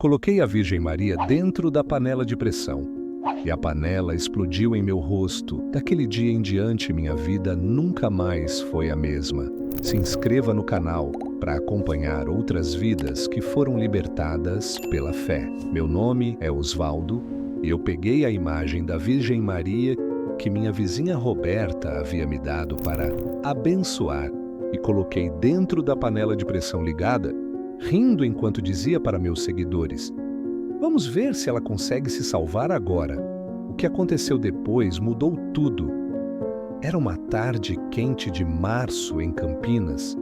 Coloquei a Virgem Maria dentro da panela de pressão, e a panela explodiu em meu rosto. Daquele dia em diante, minha vida nunca mais foi a mesma. Se inscreva no canal para acompanhar outras vidas que foram libertadas pela fé. Meu nome é Osvaldo e eu peguei a imagem da Virgem Maria que minha vizinha Roberta havia me dado para abençoar e coloquei dentro da panela de pressão ligada, rindo enquanto dizia para meus seguidores: vamos ver se ela consegue se salvar agora. O que aconteceu depois mudou tudo. Era uma tarde quente de março em Campinas,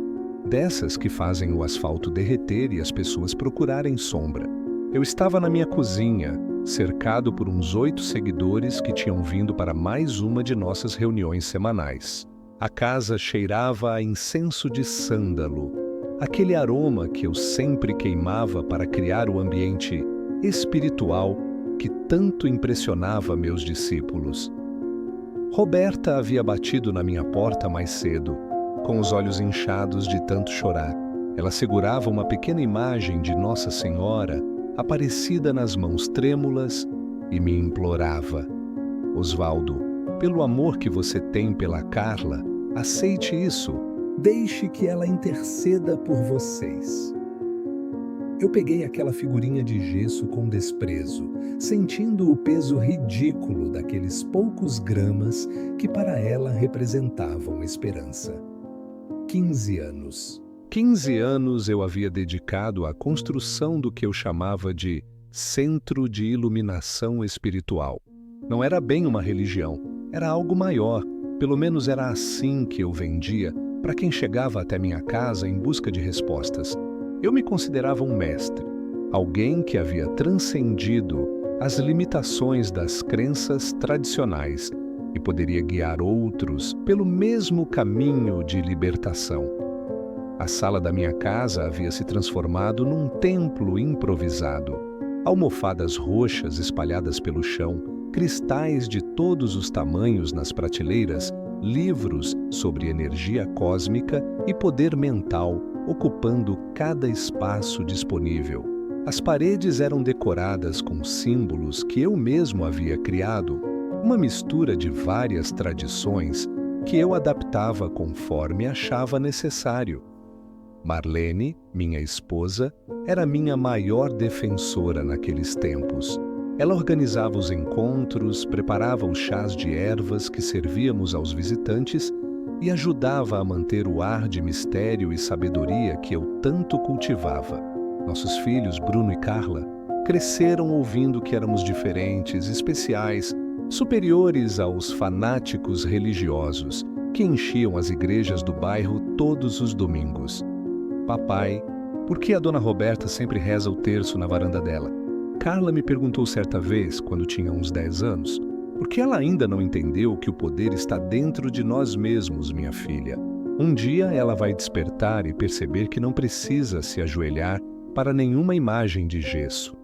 dessas que fazem o asfalto derreter e as pessoas procurarem sombra. Eu estava na minha cozinha, cercado por uns 8 seguidores que tinham vindo para mais uma de nossas reuniões semanais. A casa cheirava a incenso de sândalo, aquele aroma que eu sempre queimava para criar o ambiente espiritual que tanto impressionava meus discípulos. Roberta havia batido na minha porta mais cedo, com os olhos inchados de tanto chorar. Ela segurava uma pequena imagem de Nossa Senhora, aparecida nas mãos trêmulas, e me implorava: Osvaldo, pelo amor que você tem pela Carla, aceite isso. Deixe que ela interceda por vocês. Eu peguei aquela figurinha de gesso com desprezo, sentindo o peso ridículo daqueles poucos gramas que para ela representavam esperança. 15 anos. 15 anos eu havia dedicado à construção do que eu chamava de Centro de Iluminação Espiritual. Não era bem uma religião, era algo maior, pelo menos era assim que eu vendia para quem chegava até minha casa em busca de respostas. Eu me considerava um mestre, alguém que havia transcendido as limitações das crenças tradicionais e poderia guiar outros pelo mesmo caminho de libertação. A sala da minha casa havia se transformado num templo improvisado. Almofadas roxas espalhadas pelo chão, cristais de todos os tamanhos nas prateleiras, livros sobre energia cósmica e poder mental ocupando cada espaço disponível. As paredes eram decoradas com símbolos que eu mesmo havia criado, uma mistura de várias tradições que eu adaptava conforme achava necessário. Marlene, minha esposa, era minha maior defensora naqueles tempos. Ela organizava os encontros, preparava os chás de ervas que servíamos aos visitantes e ajudava a manter o ar de mistério e sabedoria que eu tanto cultivava. Nossos filhos, Bruno e Carla, cresceram ouvindo que éramos diferentes, especiais, superiores aos fanáticos religiosos que enchiam as igrejas do bairro todos os domingos. Papai, por que a dona Roberta sempre reza o terço na varanda dela? Carla me perguntou certa vez, quando tinha uns 10 anos, por que ela ainda não entendeu que o poder está dentro de nós mesmos, minha filha. Um dia ela vai despertar e perceber que não precisa se ajoelhar para nenhuma imagem de gesso.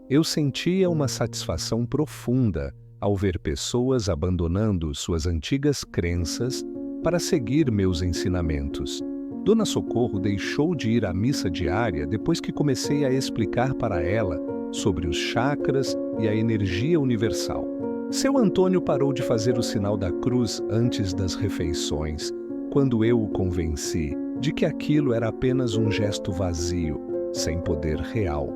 Eu sentia uma satisfação profunda ao ver pessoas abandonando suas antigas crenças para seguir meus ensinamentos. Dona Socorro deixou de ir à missa diária depois que comecei a explicar para ela sobre os chakras e a energia universal. Seu Antônio parou de fazer o sinal da cruz antes das refeições, quando eu o convenci de que aquilo era apenas um gesto vazio, sem poder real.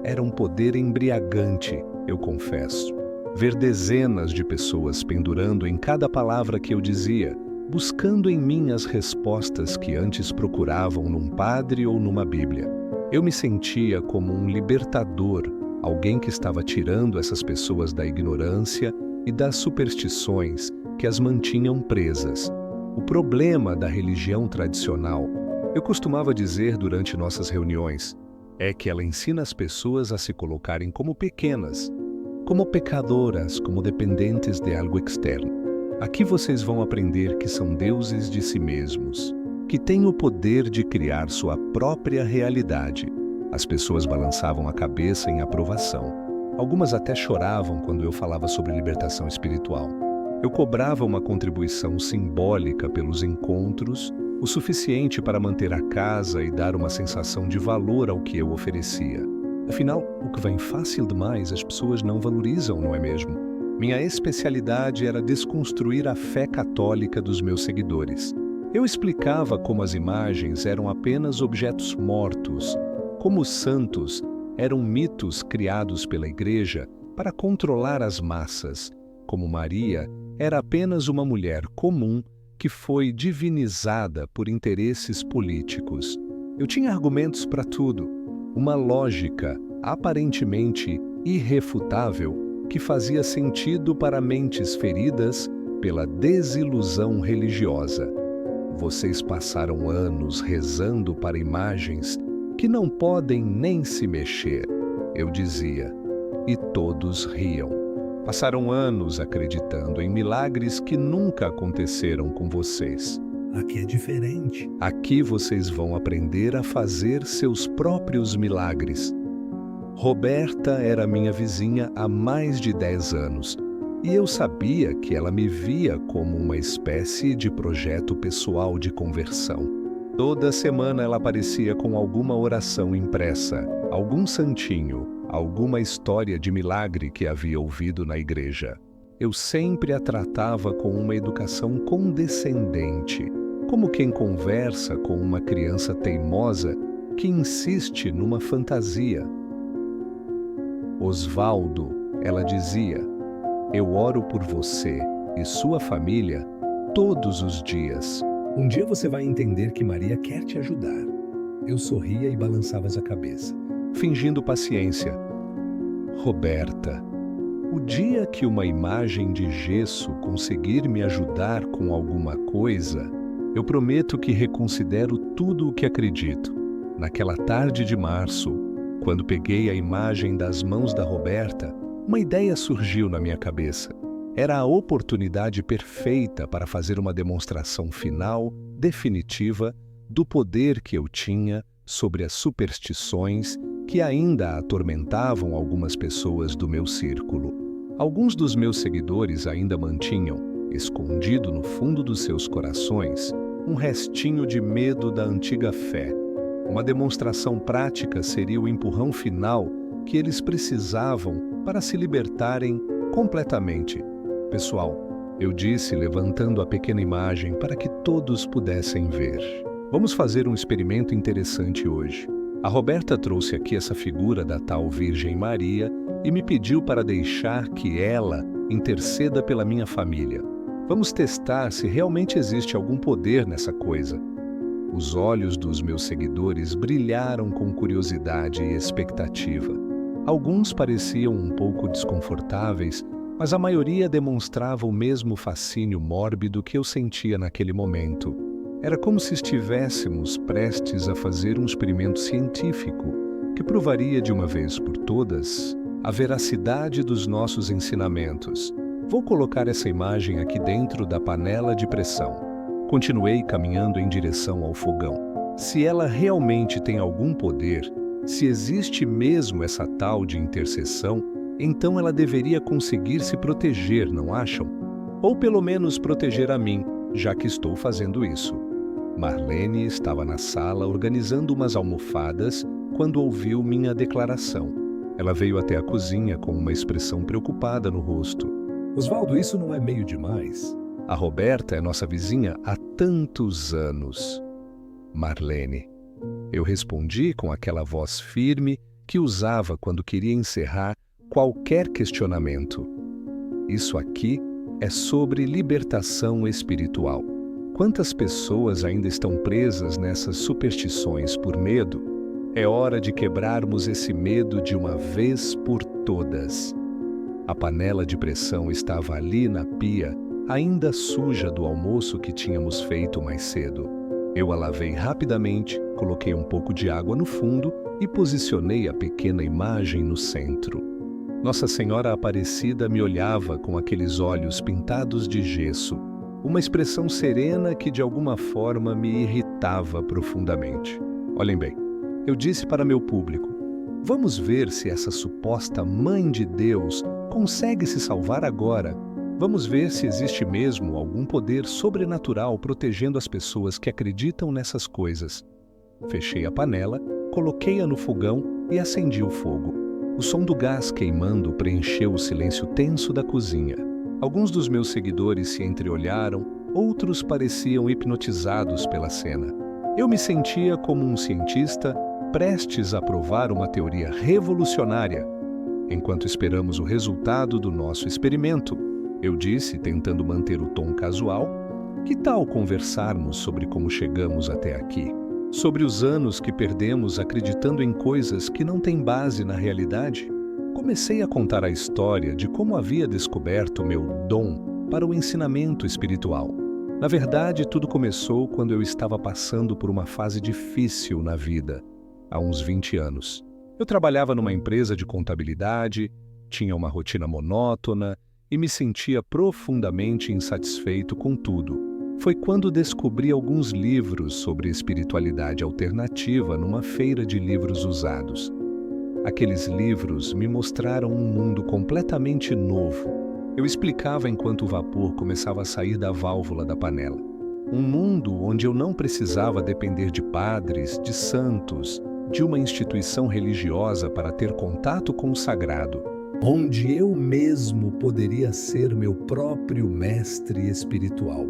Era um poder embriagante, eu confesso. Ver dezenas de pessoas pendurando em cada palavra que eu dizia, buscando em mim as respostas que antes procuravam num padre ou numa Bíblia. Eu me sentia como um libertador, alguém que estava tirando essas pessoas da ignorância e das superstições que as mantinham presas. O problema da religião tradicional, eu costumava dizer durante nossas reuniões, é que ela ensina as pessoas a se colocarem como pequenas, como pecadoras, como dependentes de algo externo. Aqui vocês vão aprender que são deuses de si mesmos, que têm o poder de criar sua própria realidade. As pessoas balançavam a cabeça em aprovação. Algumas até choravam quando eu falava sobre libertação espiritual. Eu cobrava uma contribuição simbólica pelos encontros, o suficiente para manter a casa e dar uma sensação de valor ao que eu oferecia. Afinal, o que vem fácil demais as pessoas não valorizam, não é mesmo? Minha especialidade era desconstruir a fé católica dos meus seguidores. Eu explicava como as imagens eram apenas objetos mortos, como os santos eram mitos criados pela Igreja para controlar as massas, como Maria era apenas uma mulher comum que foi divinizada por interesses políticos. Eu tinha argumentos para tudo, uma lógica aparentemente irrefutável que fazia sentido para mentes feridas pela desilusão religiosa. Vocês passaram anos rezando para imagens que não podem nem se mexer, eu dizia, e todos riam. Passaram anos acreditando em milagres que nunca aconteceram com vocês. Aqui é diferente. Aqui vocês vão aprender a fazer seus próprios milagres. Roberta era minha vizinha há mais de 10 anos e eu sabia que ela me via como uma espécie de projeto pessoal de conversão. Toda semana ela aparecia com alguma oração impressa, algum santinho, alguma história de milagre que havia ouvido na igreja. Eu sempre a tratava com uma educação condescendente, como quem conversa com uma criança teimosa que insiste numa fantasia. Osvaldo, ela dizia, eu oro por você e sua família todos os dias. Um dia você vai entender que Maria quer te ajudar. Eu sorria e balançava a cabeça, fingindo paciência. Roberta, o dia que uma imagem de gesso conseguir me ajudar com alguma coisa, eu prometo que reconsidero tudo o que acredito. Naquela tarde de março, quando peguei a imagem das mãos da Roberta, uma ideia surgiu na minha cabeça. Era a oportunidade perfeita para fazer uma demonstração final, definitiva, do poder que eu tinha sobre as superstições que ainda atormentavam algumas pessoas do meu círculo. Alguns dos meus seguidores ainda mantinham, escondido no fundo dos seus corações, um restinho de medo da antiga fé. Uma demonstração prática seria o empurrão final que eles precisavam para se libertarem completamente. Pessoal, eu disse levantando a pequena imagem para que todos pudessem ver. Vamos fazer um experimento interessante hoje. A Roberta trouxe aqui essa figura da tal Virgem Maria e me pediu para deixar que ela interceda pela minha família. Vamos testar se realmente existe algum poder nessa coisa. Os olhos dos meus seguidores brilharam com curiosidade e expectativa. Alguns pareciam um pouco desconfortáveis, mas a maioria demonstrava o mesmo fascínio mórbido que eu sentia naquele momento. Era como se estivéssemos prestes a fazer um experimento científico que provaria de uma vez por todas a veracidade dos nossos ensinamentos. Vou colocar essa imagem aqui dentro da panela de pressão. Continuei caminhando em direção ao fogão. Se ela realmente tem algum poder, se existe mesmo essa tal de intercessão, então ela deveria conseguir se proteger, não acham? Ou pelo menos proteger a mim, já que estou fazendo isso. Marlene estava na sala organizando umas almofadas quando ouviu minha declaração. Ela veio até a cozinha com uma expressão preocupada no rosto. Osvaldo, isso não é meio demais? A Roberta é nossa vizinha há tantos anos. Marlene. Eu respondi com aquela voz firme que usava quando queria encerrar qualquer questionamento. Isso aqui é sobre libertação espiritual. Quantas pessoas ainda estão presas nessas superstições por medo? É hora de quebrarmos esse medo de uma vez por todas. A panela de pressão estava ali na pia, ainda suja do almoço que tínhamos feito mais cedo. Eu a lavei rapidamente, coloquei um pouco de água no fundo e posicionei a pequena imagem no centro. Nossa Senhora Aparecida me olhava com aqueles olhos pintados de gesso, uma expressão serena que de alguma forma me irritava profundamente. Olhem bem, eu disse para meu público, vamos ver se essa suposta Mãe de Deus consegue se salvar agora. Vamos ver se existe mesmo algum poder sobrenatural protegendo as pessoas que acreditam nessas coisas. Fechei a panela, coloquei-a no fogão e acendi o fogo. O som do gás queimando preencheu o silêncio tenso da cozinha. Alguns dos meus seguidores se entreolharam, outros pareciam hipnotizados pela cena. Eu me sentia como um cientista prestes a provar uma teoria revolucionária. Enquanto esperamos o resultado do nosso experimento, eu disse, tentando manter o tom casual, que tal conversarmos sobre como chegamos até aqui? Sobre os anos que perdemos acreditando em coisas que não têm base na realidade? Comecei a contar a história de como havia descoberto meu dom para o ensinamento espiritual. Na verdade, tudo começou quando eu estava passando por uma fase difícil na vida, há uns 20 anos. Eu trabalhava numa empresa de contabilidade, tinha uma rotina monótona e me sentia profundamente insatisfeito com tudo. Foi quando descobri alguns livros sobre espiritualidade alternativa numa feira de livros usados. Aqueles livros me mostraram um mundo completamente novo. Eu explicava enquanto o vapor começava a sair da válvula da panela. Um mundo onde eu não precisava depender de padres, de santos, de uma instituição religiosa para ter contato com o sagrado. Onde eu mesmo poderia ser meu próprio mestre espiritual.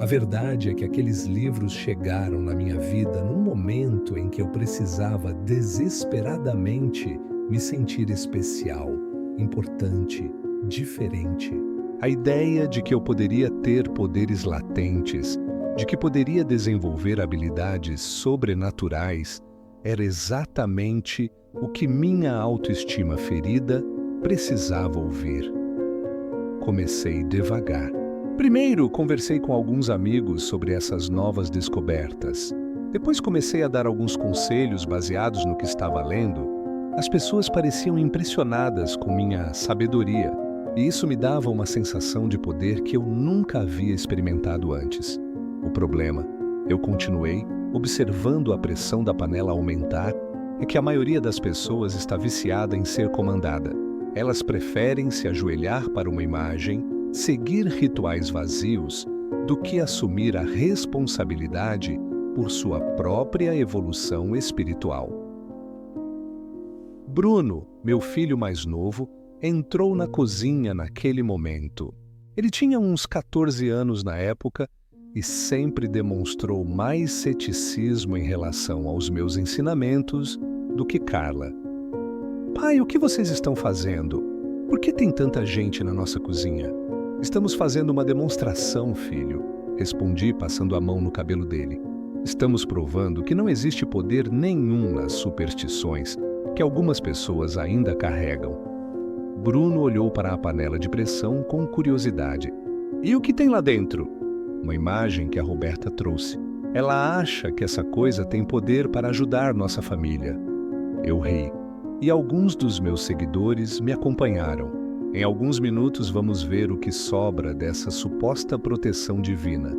A verdade é que aqueles livros chegaram na minha vida num momento em que eu precisava desesperadamente me sentir especial, importante, diferente. A ideia de que eu poderia ter poderes latentes, de que poderia desenvolver habilidades sobrenaturais, era exatamente o que minha autoestima ferida precisava ouvir. Comecei devagar. Primeiro, conversei com alguns amigos sobre essas novas descobertas. Depois comecei a dar alguns conselhos baseados no que estava lendo. As pessoas pareciam impressionadas com minha sabedoria, e isso me dava uma sensação de poder que eu nunca havia experimentado antes. O problema, eu continuei, observando a pressão da panela aumentar, é que a maioria das pessoas está viciada em ser comandada. Elas preferem se ajoelhar para uma imagem, seguir rituais vazios, do que assumir a responsabilidade por sua própria evolução espiritual. Bruno, meu filho mais novo, entrou na cozinha naquele momento. Ele tinha uns 14 anos na época e sempre demonstrou mais ceticismo em relação aos meus ensinamentos do que Carla. Pai, o que vocês estão fazendo? Por que tem tanta gente na nossa cozinha? Estamos fazendo uma demonstração, filho, respondi passando a mão no cabelo dele. Estamos provando que não existe poder nenhum nas superstições que algumas pessoas ainda carregam. Bruno olhou para a panela de pressão com curiosidade. E o que tem lá dentro? Uma imagem que a Roberta trouxe. Ela acha que essa coisa tem poder para ajudar nossa família. Eu ri, e alguns dos meus seguidores me acompanharam. Em alguns minutos vamos ver o que sobra dessa suposta proteção divina.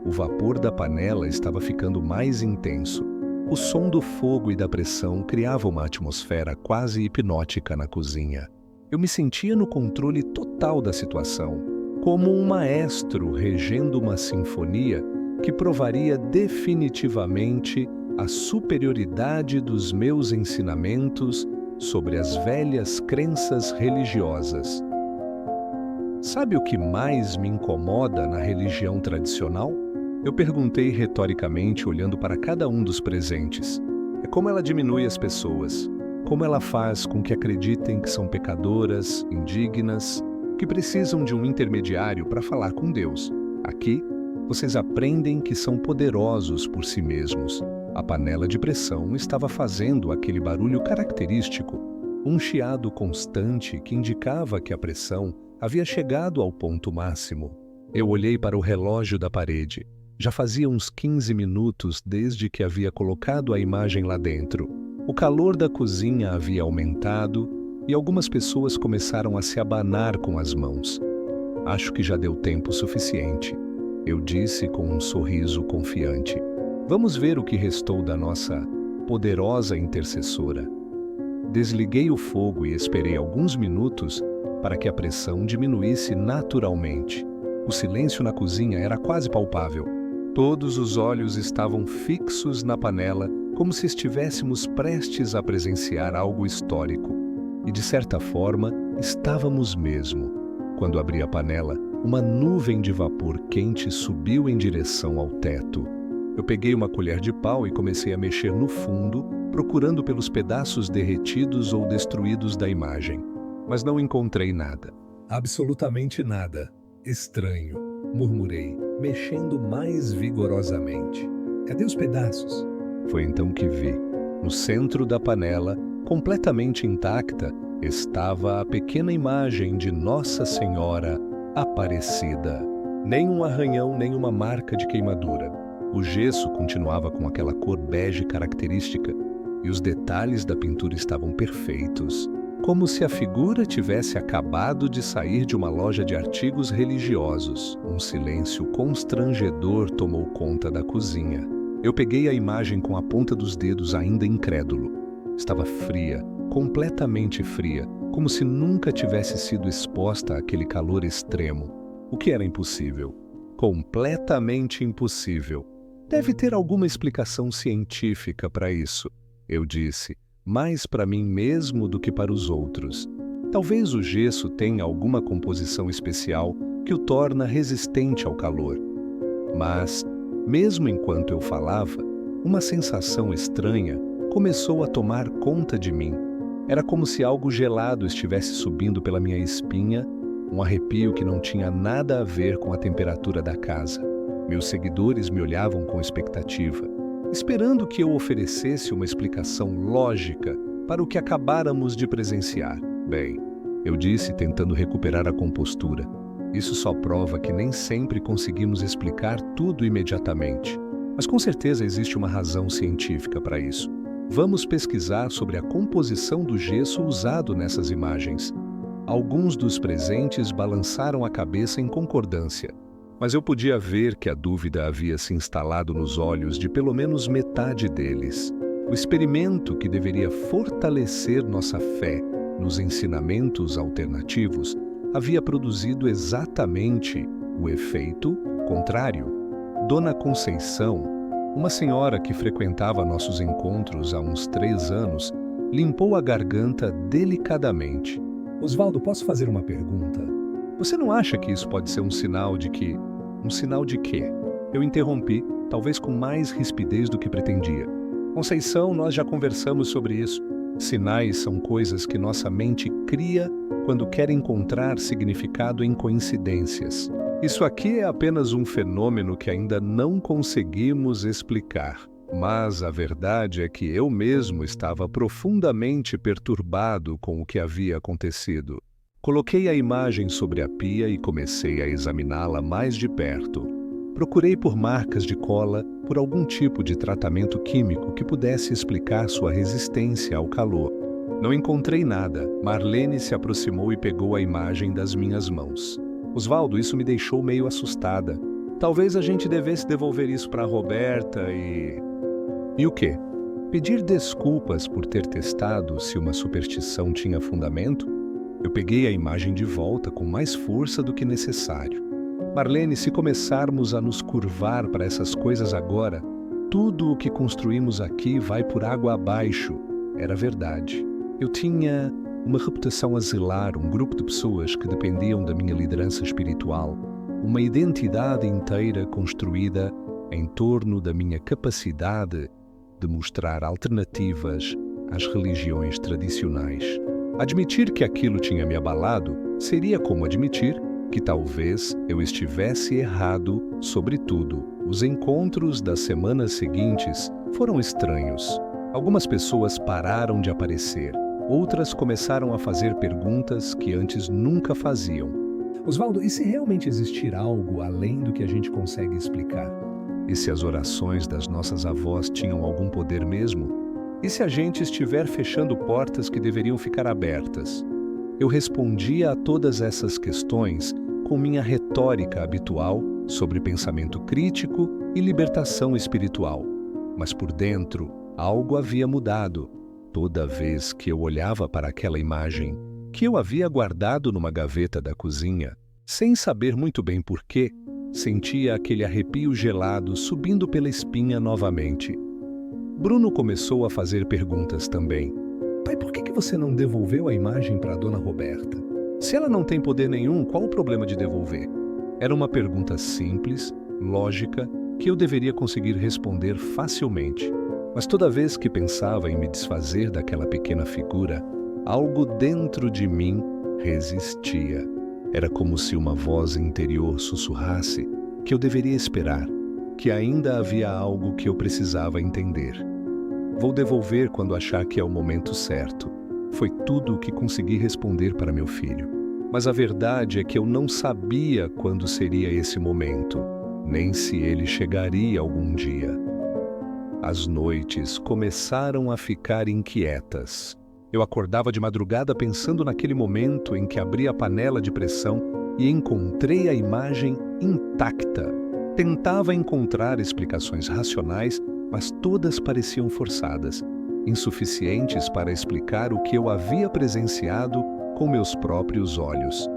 O vapor da panela estava ficando mais intenso. O som do fogo e da pressão criava uma atmosfera quase hipnótica na cozinha. Eu me sentia no controle total da situação, como um maestro regendo uma sinfonia que provaria definitivamente a superioridade dos meus ensinamentos sobre as velhas crenças religiosas. Sabe o que mais me incomoda na religião tradicional? Eu perguntei retoricamente, olhando para cada um dos presentes. É como ela diminui as pessoas, como ela faz com que acreditem que são pecadoras, indignas, que precisam de um intermediário para falar com Deus. Aqui, vocês aprendem que são poderosos por si mesmos. A panela de pressão estava fazendo aquele barulho característico, um chiado constante que indicava que a pressão havia chegado ao ponto máximo. Eu olhei para o relógio da parede. Já fazia uns 15 minutos desde que havia colocado a imagem lá dentro. O calor da cozinha havia aumentado e algumas pessoas começaram a se abanar com as mãos. Acho que já deu tempo suficiente, eu disse com um sorriso confiante. Vamos ver o que restou da nossa poderosa intercessora. Desliguei o fogo e esperei alguns minutos para que a pressão diminuísse naturalmente. O silêncio na cozinha era quase palpável. Todos os olhos estavam fixos na panela como se estivéssemos prestes a presenciar algo histórico. E, de certa forma, estávamos mesmo. Quando abri a panela, uma nuvem de vapor quente subiu em direção ao teto. Eu peguei uma colher de pau e comecei a mexer no fundo, procurando pelos pedaços derretidos ou destruídos da imagem. Mas não encontrei nada. Absolutamente nada. Estranho, murmurei, mexendo mais vigorosamente. Cadê os pedaços? Foi então que vi. No centro da panela, completamente intacta, estava a pequena imagem de Nossa Senhora Aparecida. Nem um arranhão, nem uma marca de queimadura. O gesso continuava com aquela cor bege característica e os detalhes da pintura estavam perfeitos, como se a figura tivesse acabado de sair de uma loja de artigos religiosos. Um silêncio constrangedor tomou conta da cozinha. Eu peguei a imagem com a ponta dos dedos, ainda incrédulo. Estava fria, completamente fria, como se nunca tivesse sido exposta àquele calor extremo. O que era impossível. Completamente impossível. Deve ter alguma explicação científica para isso, eu disse, mais para mim mesmo do que para os outros. Talvez o gesso tenha alguma composição especial que o torna resistente ao calor. Mas, mesmo enquanto eu falava, uma sensação estranha começou a tomar conta de mim. Era como se algo gelado estivesse subindo pela minha espinha, um arrepio que não tinha nada a ver com a temperatura da casa. Meus seguidores me olhavam com expectativa, esperando que eu oferecesse uma explicação lógica para o que acabáramos de presenciar. Bem, eu disse, tentando recuperar a compostura. Isso só prova que nem sempre conseguimos explicar tudo imediatamente. Mas com certeza existe uma razão científica para isso. Vamos pesquisar sobre a composição do gesso usado nessas imagens. Alguns dos presentes balançaram a cabeça em concordância, mas eu podia ver que a dúvida havia se instalado nos olhos de pelo menos metade deles. O experimento que deveria fortalecer nossa fé nos ensinamentos alternativos havia produzido exatamente o efeito contrário. Dona Conceição, uma senhora que frequentava nossos encontros há uns 3 anos, limpou a garganta delicadamente. Osvaldo, posso fazer uma pergunta? Você não acha que isso pode ser um sinal de que... Um sinal de quê? Eu interrompi, talvez com mais rispidez do que pretendia. Conceição, nós já conversamos sobre isso. Sinais são coisas que nossa mente cria quando quer encontrar significado em coincidências. Isso aqui é apenas um fenômeno que ainda não conseguimos explicar. Mas a verdade é que eu mesmo estava profundamente perturbado com o que havia acontecido. Coloquei a imagem sobre a pia e comecei a examiná-la mais de perto. Procurei por marcas de cola, por algum tipo de tratamento químico que pudesse explicar sua resistência ao calor. Não encontrei nada. Marlene se aproximou e pegou a imagem das minhas mãos. Osvaldo, isso me deixou meio assustada. Talvez a gente devesse devolver isso para a Roberta e... E o quê? Pedir desculpas por ter testado se uma superstição tinha fundamento? Eu peguei a imagem de volta com mais força do que necessário. Marlene, se começarmos a nos curvar para essas coisas agora, tudo o que construímos aqui vai por água abaixo. Era verdade. Eu tinha uma reputação a zelar, um grupo de pessoas que dependiam da minha liderança espiritual, uma identidade inteira construída em torno da minha capacidade de mostrar alternativas às religiões tradicionais. Admitir que aquilo tinha me abalado seria como admitir que talvez eu estivesse errado sobre tudo. Os encontros das semanas seguintes foram estranhos. Algumas pessoas pararam de aparecer, outras começaram a fazer perguntas que antes nunca faziam. Osvaldo, e se realmente existir algo além do que a gente consegue explicar? E se as orações das nossas avós tinham algum poder mesmo? E se a gente estiver fechando portas que deveriam ficar abertas? Eu respondia a todas essas questões com minha retórica habitual sobre pensamento crítico e libertação espiritual. Mas por dentro, algo havia mudado. Toda vez que eu olhava para aquela imagem, que eu havia guardado numa gaveta da cozinha, sem saber muito bem porquê, sentia aquele arrepio gelado subindo pela espinha novamente. Bruno começou a fazer perguntas também. Pai, por que você não devolveu a imagem para a dona Roberta? Se ela não tem poder nenhum, qual o problema de devolver? Era uma pergunta simples, lógica, que eu deveria conseguir responder facilmente. Mas toda vez que pensava em me desfazer daquela pequena figura, algo dentro de mim resistia. Era como se uma voz interior sussurrasse que eu deveria esperar, que ainda havia algo que eu precisava entender. Vou devolver quando achar que é o momento certo. Foi tudo o que consegui responder para meu filho. Mas a verdade é que eu não sabia quando seria esse momento, nem se ele chegaria algum dia. As noites começaram a ficar inquietas. Eu acordava de madrugada pensando naquele momento em que abri a panela de pressão e encontrei a imagem intacta. Tentava encontrar explicações racionais, mas todas pareciam forçadas, insuficientes para explicar o que eu havia presenciado com meus próprios olhos.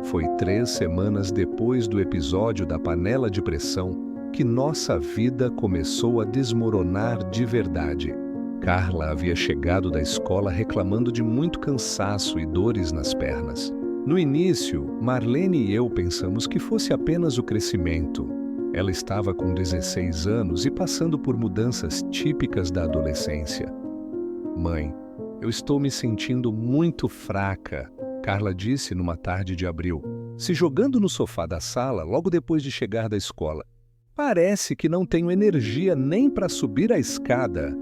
Foi 3 semanas depois do episódio da panela de pressão que nossa vida começou a desmoronar de verdade. Carla havia chegado da escola reclamando de muito cansaço e dores nas pernas. No início, Marlene e eu pensamos que fosse apenas o crescimento. Ela estava com 16 anos e passando por mudanças típicas da adolescência. Mãe, eu estou me sentindo muito fraca, Carla disse numa tarde de abril, se jogando no sofá da sala logo depois de chegar da escola. Parece que não tenho energia nem para subir a escada.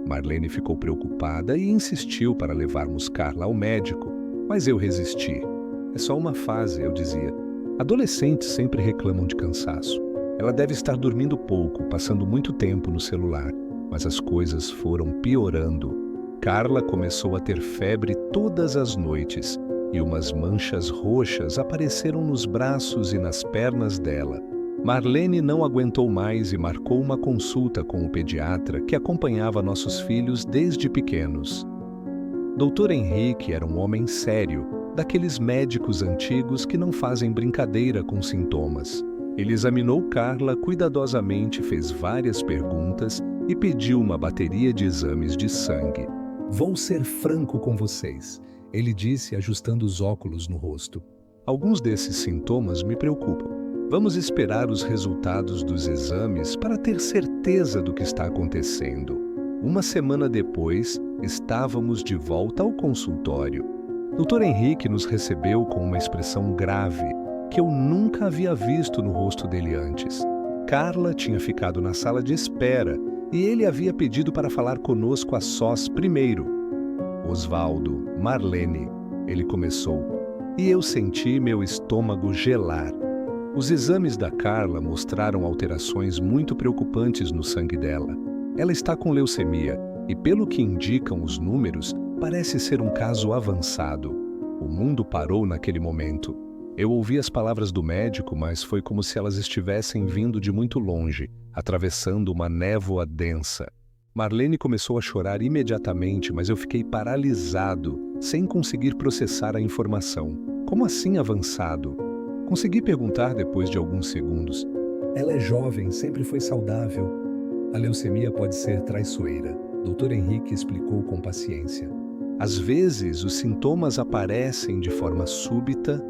Marlene ficou preocupada e insistiu para levarmos Carla ao médico, mas eu resisti. É só uma fase, eu dizia. Adolescentes sempre reclamam de cansaço. Ela deve estar dormindo pouco, passando muito tempo no celular, mas as coisas foram piorando. Carla começou a ter febre todas as noites e umas manchas roxas apareceram nos braços e nas pernas dela. Marlene não aguentou mais e marcou uma consulta com o pediatra que acompanhava nossos filhos desde pequenos. Dr. Henrique era um homem sério, daqueles médicos antigos que não fazem brincadeira com sintomas. Ele examinou Carla cuidadosamente, fez várias perguntas e pediu uma bateria de exames de sangue. Vou ser franco com vocês, ele disse, ajustando os óculos no rosto. Alguns desses sintomas me preocupam. Vamos esperar os resultados dos exames para ter certeza do que está acontecendo. Uma semana depois, estávamos de volta ao consultório. Dr. Henrique nos recebeu com uma expressão grave que eu nunca havia visto no rosto dele antes. Carla tinha ficado na sala de espera e ele havia pedido para falar conosco a sós primeiro. Osvaldo, Marlene, ele começou, e eu senti meu estômago gelar. Os exames da Carla mostraram alterações muito preocupantes no sangue dela. Ela está com leucemia e, pelo que indicam os números, parece ser um caso avançado. O mundo parou naquele momento. Eu ouvi as palavras do médico, mas foi como se elas estivessem vindo de muito longe, atravessando uma névoa densa. Marlene começou a chorar imediatamente, mas eu fiquei paralisado, sem conseguir processar a informação. Como assim avançado? Consegui perguntar depois de alguns segundos. Ela é jovem, sempre foi saudável. A leucemia pode ser traiçoeira. Dr. Henrique explicou com paciência. Às vezes, os sintomas aparecem de forma súbita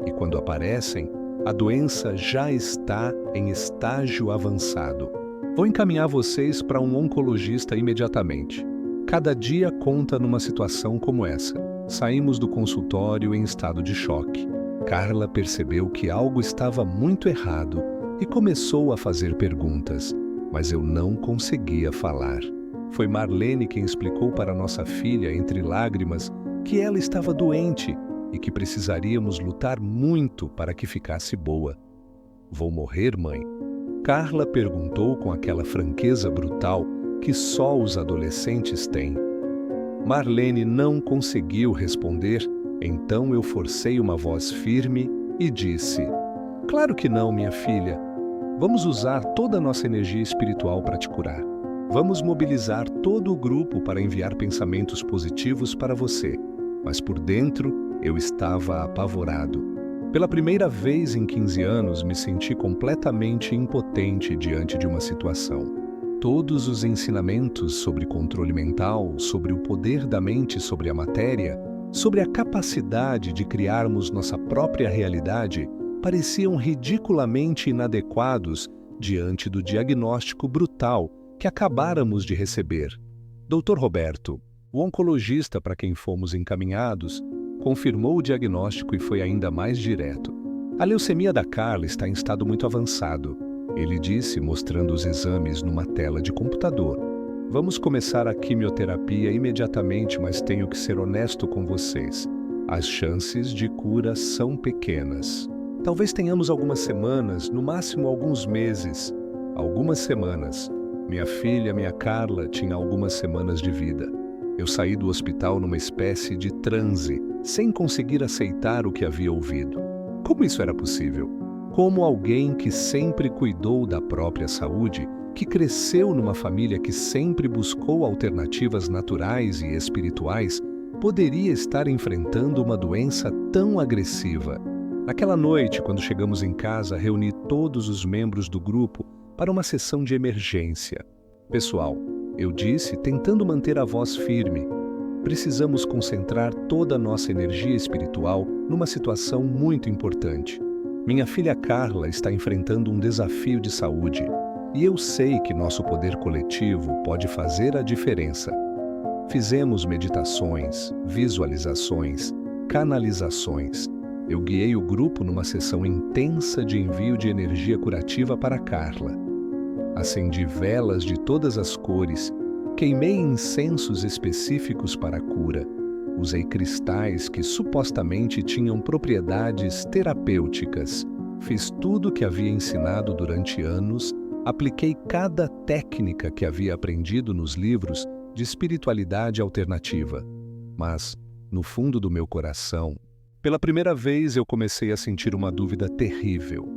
e, quando aparecem, a doença já está em estágio avançado. Vou encaminhar vocês para um oncologista imediatamente. Cada dia conta numa situação como essa. Saímos do consultório em estado de choque. Carla percebeu que algo estava muito errado e começou a fazer perguntas, mas eu não conseguia falar. Foi Marlene quem explicou para nossa filha, entre lágrimas, que ela estava doente e que precisaríamos lutar muito para que ficasse boa. Vou morrer, mãe? Carla perguntou com aquela franqueza brutal que só os adolescentes têm. Marlene não conseguiu responder, então eu forcei uma voz firme e disse: Claro que não, minha filha. Vamos usar toda a nossa energia espiritual para te curar. Vamos mobilizar todo o grupo para enviar pensamentos positivos para você. Mas por dentro, eu estava apavorado. Pela primeira vez em 15 anos, me senti completamente impotente diante de uma situação. Todos os ensinamentos sobre controle mental, sobre o poder da mente sobre a matéria, sobre a capacidade de criarmos nossa própria realidade, pareciam ridiculamente inadequados diante do diagnóstico brutal que acabáramos de receber. Dr. Roberto, o oncologista para quem fomos encaminhados, confirmou o diagnóstico e foi ainda mais direto. A leucemia da Carla está em estado muito avançado. Ele disse, mostrando os exames numa tela de computador. Vamos começar a quimioterapia imediatamente, mas tenho que ser honesto com vocês. As chances de cura são pequenas. Talvez tenhamos algumas semanas, no máximo alguns meses. Algumas semanas. Minha filha, minha Carla, tinha algumas semanas de vida. Eu saí do hospital numa espécie de transe, sem conseguir aceitar o que havia ouvido. Como isso era possível? Como alguém que sempre cuidou da própria saúde, que cresceu numa família que sempre buscou alternativas naturais e espirituais, poderia estar enfrentando uma doença tão agressiva? Naquela noite, quando chegamos em casa, reuni todos os membros do grupo para uma sessão de emergência. Pessoal, eu disse, tentando manter a voz firme, precisamos concentrar toda a nossa energia espiritual numa situação muito importante. Minha filha Carla está enfrentando um desafio de saúde e eu sei que nosso poder coletivo pode fazer a diferença. Fizemos meditações, visualizações, canalizações. Eu guiei o grupo numa sessão intensa de envio de energia curativa para Carla. Acendi velas de todas as cores, queimei incensos específicos para a cura. Usei cristais que supostamente tinham propriedades terapêuticas. Fiz tudo o que havia ensinado durante anos, apliquei cada técnica que havia aprendido nos livros de espiritualidade alternativa. Mas, no fundo do meu coração, pela primeira vez eu comecei a sentir uma dúvida terrível.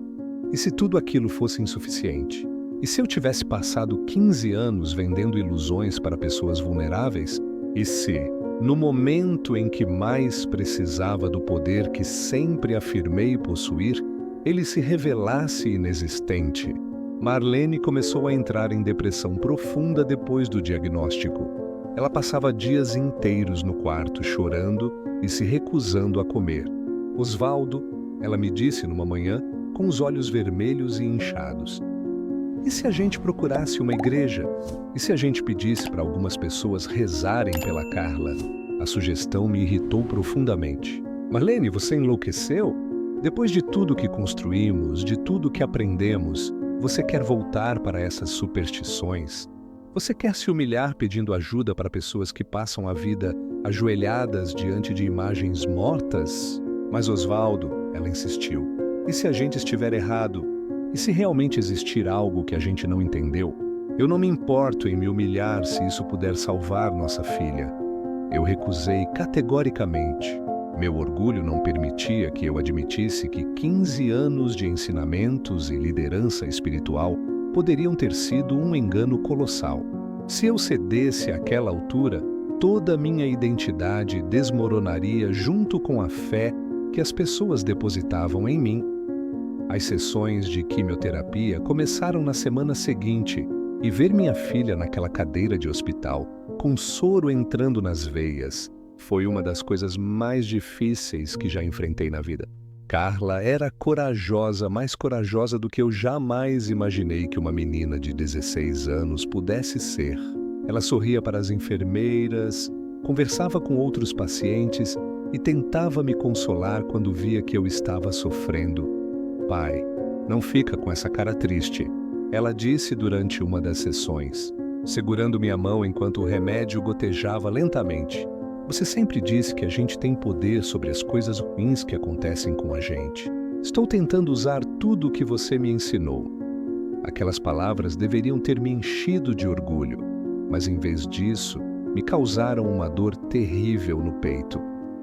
E se tudo aquilo fosse insuficiente? E se eu tivesse passado 15 anos vendendo ilusões para pessoas vulneráveis? E se, no momento em que mais precisava do poder que sempre afirmei possuir, ele se revelasse inexistente? Marlene começou a entrar em depressão profunda depois do diagnóstico. Ela passava dias inteiros no quarto chorando e se recusando a comer. Osvaldo, ela me disse numa manhã, com os olhos vermelhos e inchados. E se a gente procurasse uma igreja? E se a gente pedisse para algumas pessoas rezarem pela Carla? A sugestão me irritou profundamente. Marlene, você enlouqueceu? Depois de tudo que construímos, de tudo que aprendemos, você quer voltar para essas superstições? Você quer se humilhar pedindo ajuda para pessoas que passam a vida ajoelhadas diante de imagens mortas? Mas Osvaldo, ela insistiu, e se a gente estiver errado? E se realmente existir algo que a gente não entendeu? Eu não me importo em me humilhar se isso puder salvar nossa filha. Eu recusei categoricamente. Meu orgulho não permitia que eu admitisse que 15 anos de ensinamentos e liderança espiritual poderiam ter sido um engano colossal. Se eu cedesse àquela altura, toda a minha identidade desmoronaria junto com a fé que as pessoas depositavam em mim. As sessões de quimioterapia começaram na semana seguinte e ver minha filha naquela cadeira de hospital, com soro entrando nas veias, foi uma das coisas mais difíceis que já enfrentei na vida. Carla era corajosa, mais corajosa do que eu jamais imaginei que uma menina de 16 anos pudesse ser. Ela sorria para as enfermeiras, conversava com outros pacientes e tentava me consolar quando via que eu estava sofrendo. Pai, não fica com essa cara triste, ela disse durante uma das sessões, segurando minha mão enquanto o remédio gotejava lentamente. Você sempre disse que a gente tem poder sobre as coisas ruins que acontecem com a gente. Estou tentando usar tudo o que você me ensinou. Aquelas palavras deveriam ter me enchido de orgulho, mas em vez disso, me causaram uma dor terrível no peito.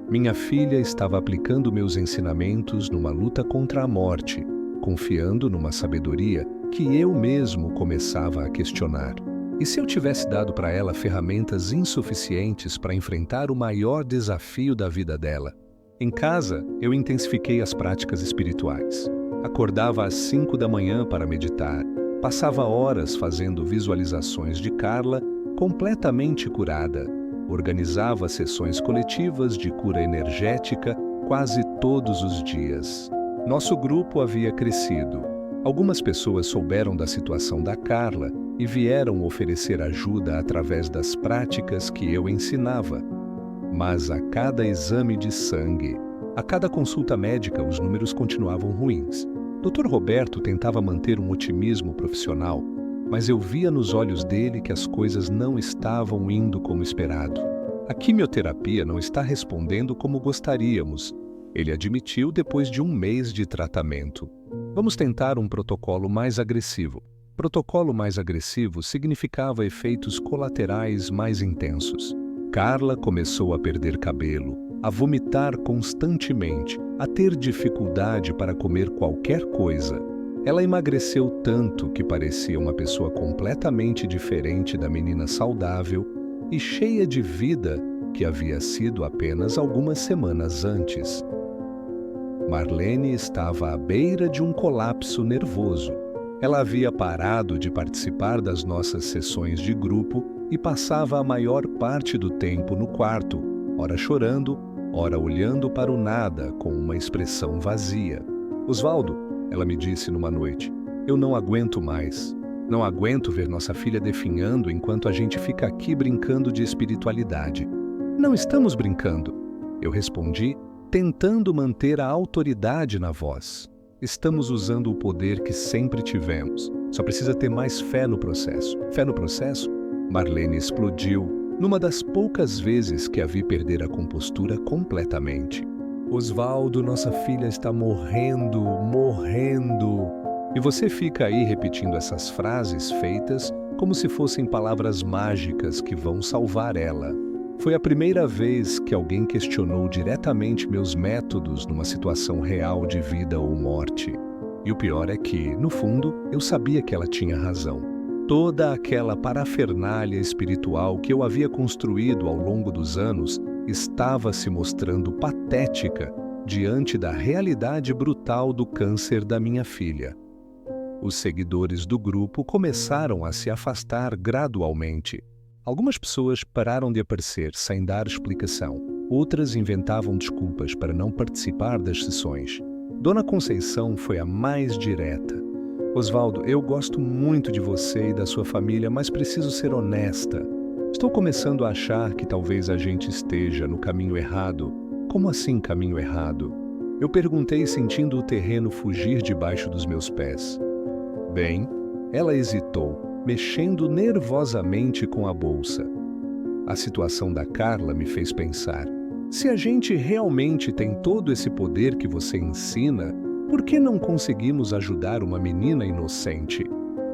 Minha filha estava aplicando meus ensinamentos numa luta contra a morte, confiando numa sabedoria que eu mesmo começava a questionar. E se eu tivesse dado para ela ferramentas insuficientes para enfrentar o maior desafio da vida dela? Em casa, eu intensifiquei as práticas espirituais. Acordava às 5 da manhã para meditar, Passava horas fazendo visualizações de Carla completamente curada. Organizava sessões coletivas de cura energética quase todos os dias. Nosso grupo havia crescido. Algumas pessoas souberam da situação da Carla e vieram oferecer ajuda através das práticas que eu ensinava. Mas a cada exame de sangue, a cada consulta médica, os números continuavam ruins. Dr. Roberto tentava manter um otimismo profissional, mas eu via nos olhos dele que as coisas não estavam indo como esperado. A quimioterapia não está respondendo como gostaríamos, ele admitiu depois de um mês de tratamento. Vamos tentar um protocolo mais agressivo. Protocolo mais agressivo significava efeitos colaterais mais intensos. Carla começou a perder cabelo, a vomitar constantemente, a ter dificuldade para comer qualquer coisa. Ela emagreceu tanto que parecia uma pessoa completamente diferente da menina saudável e cheia de vida que havia sido apenas algumas semanas antes. Marlene estava à beira de um colapso nervoso. Ela havia parado de participar das nossas sessões de grupo e passava a maior parte do tempo no quarto, ora chorando, ora olhando para o nada com uma expressão vazia. Osvaldo, ela me disse numa noite, eu não aguento mais. Não aguento ver nossa filha definhando enquanto a gente fica aqui brincando de espiritualidade. Não estamos brincando, eu respondi, tentando manter a autoridade na voz. Estamos usando o poder que sempre tivemos. Só precisa ter mais fé no processo. Fé no processo? Marlene explodiu, numa das poucas vezes que a vi perder a compostura completamente. Osvaldo, nossa filha está morrendo, morrendo. E você fica aí repetindo essas frases feitas como se fossem palavras mágicas que vão salvar ela. Foi a primeira vez que alguém questionou diretamente meus métodos numa situação real de vida ou morte. E o pior é que, no fundo, eu sabia que ela tinha razão. Toda aquela parafernália espiritual que eu havia construído ao longo dos anos estava se mostrando patética diante da realidade brutal do câncer da minha filha. Os seguidores do grupo começaram a se afastar gradualmente. Algumas pessoas pararam de aparecer sem dar explicação. Outras inventavam desculpas para não participar das sessões. Dona Conceição foi a mais direta. Osvaldo, eu gosto muito de você e da sua família, mas preciso ser honesta. Estou começando a achar que talvez a gente esteja no caminho errado. Como assim caminho errado? Eu perguntei sentindo o terreno fugir debaixo dos meus pés. Bem, ela hesitou, mexendo nervosamente com a bolsa. A situação da Carla me fez pensar, se a gente realmente tem todo esse poder que você ensina, por que não conseguimos ajudar uma menina inocente?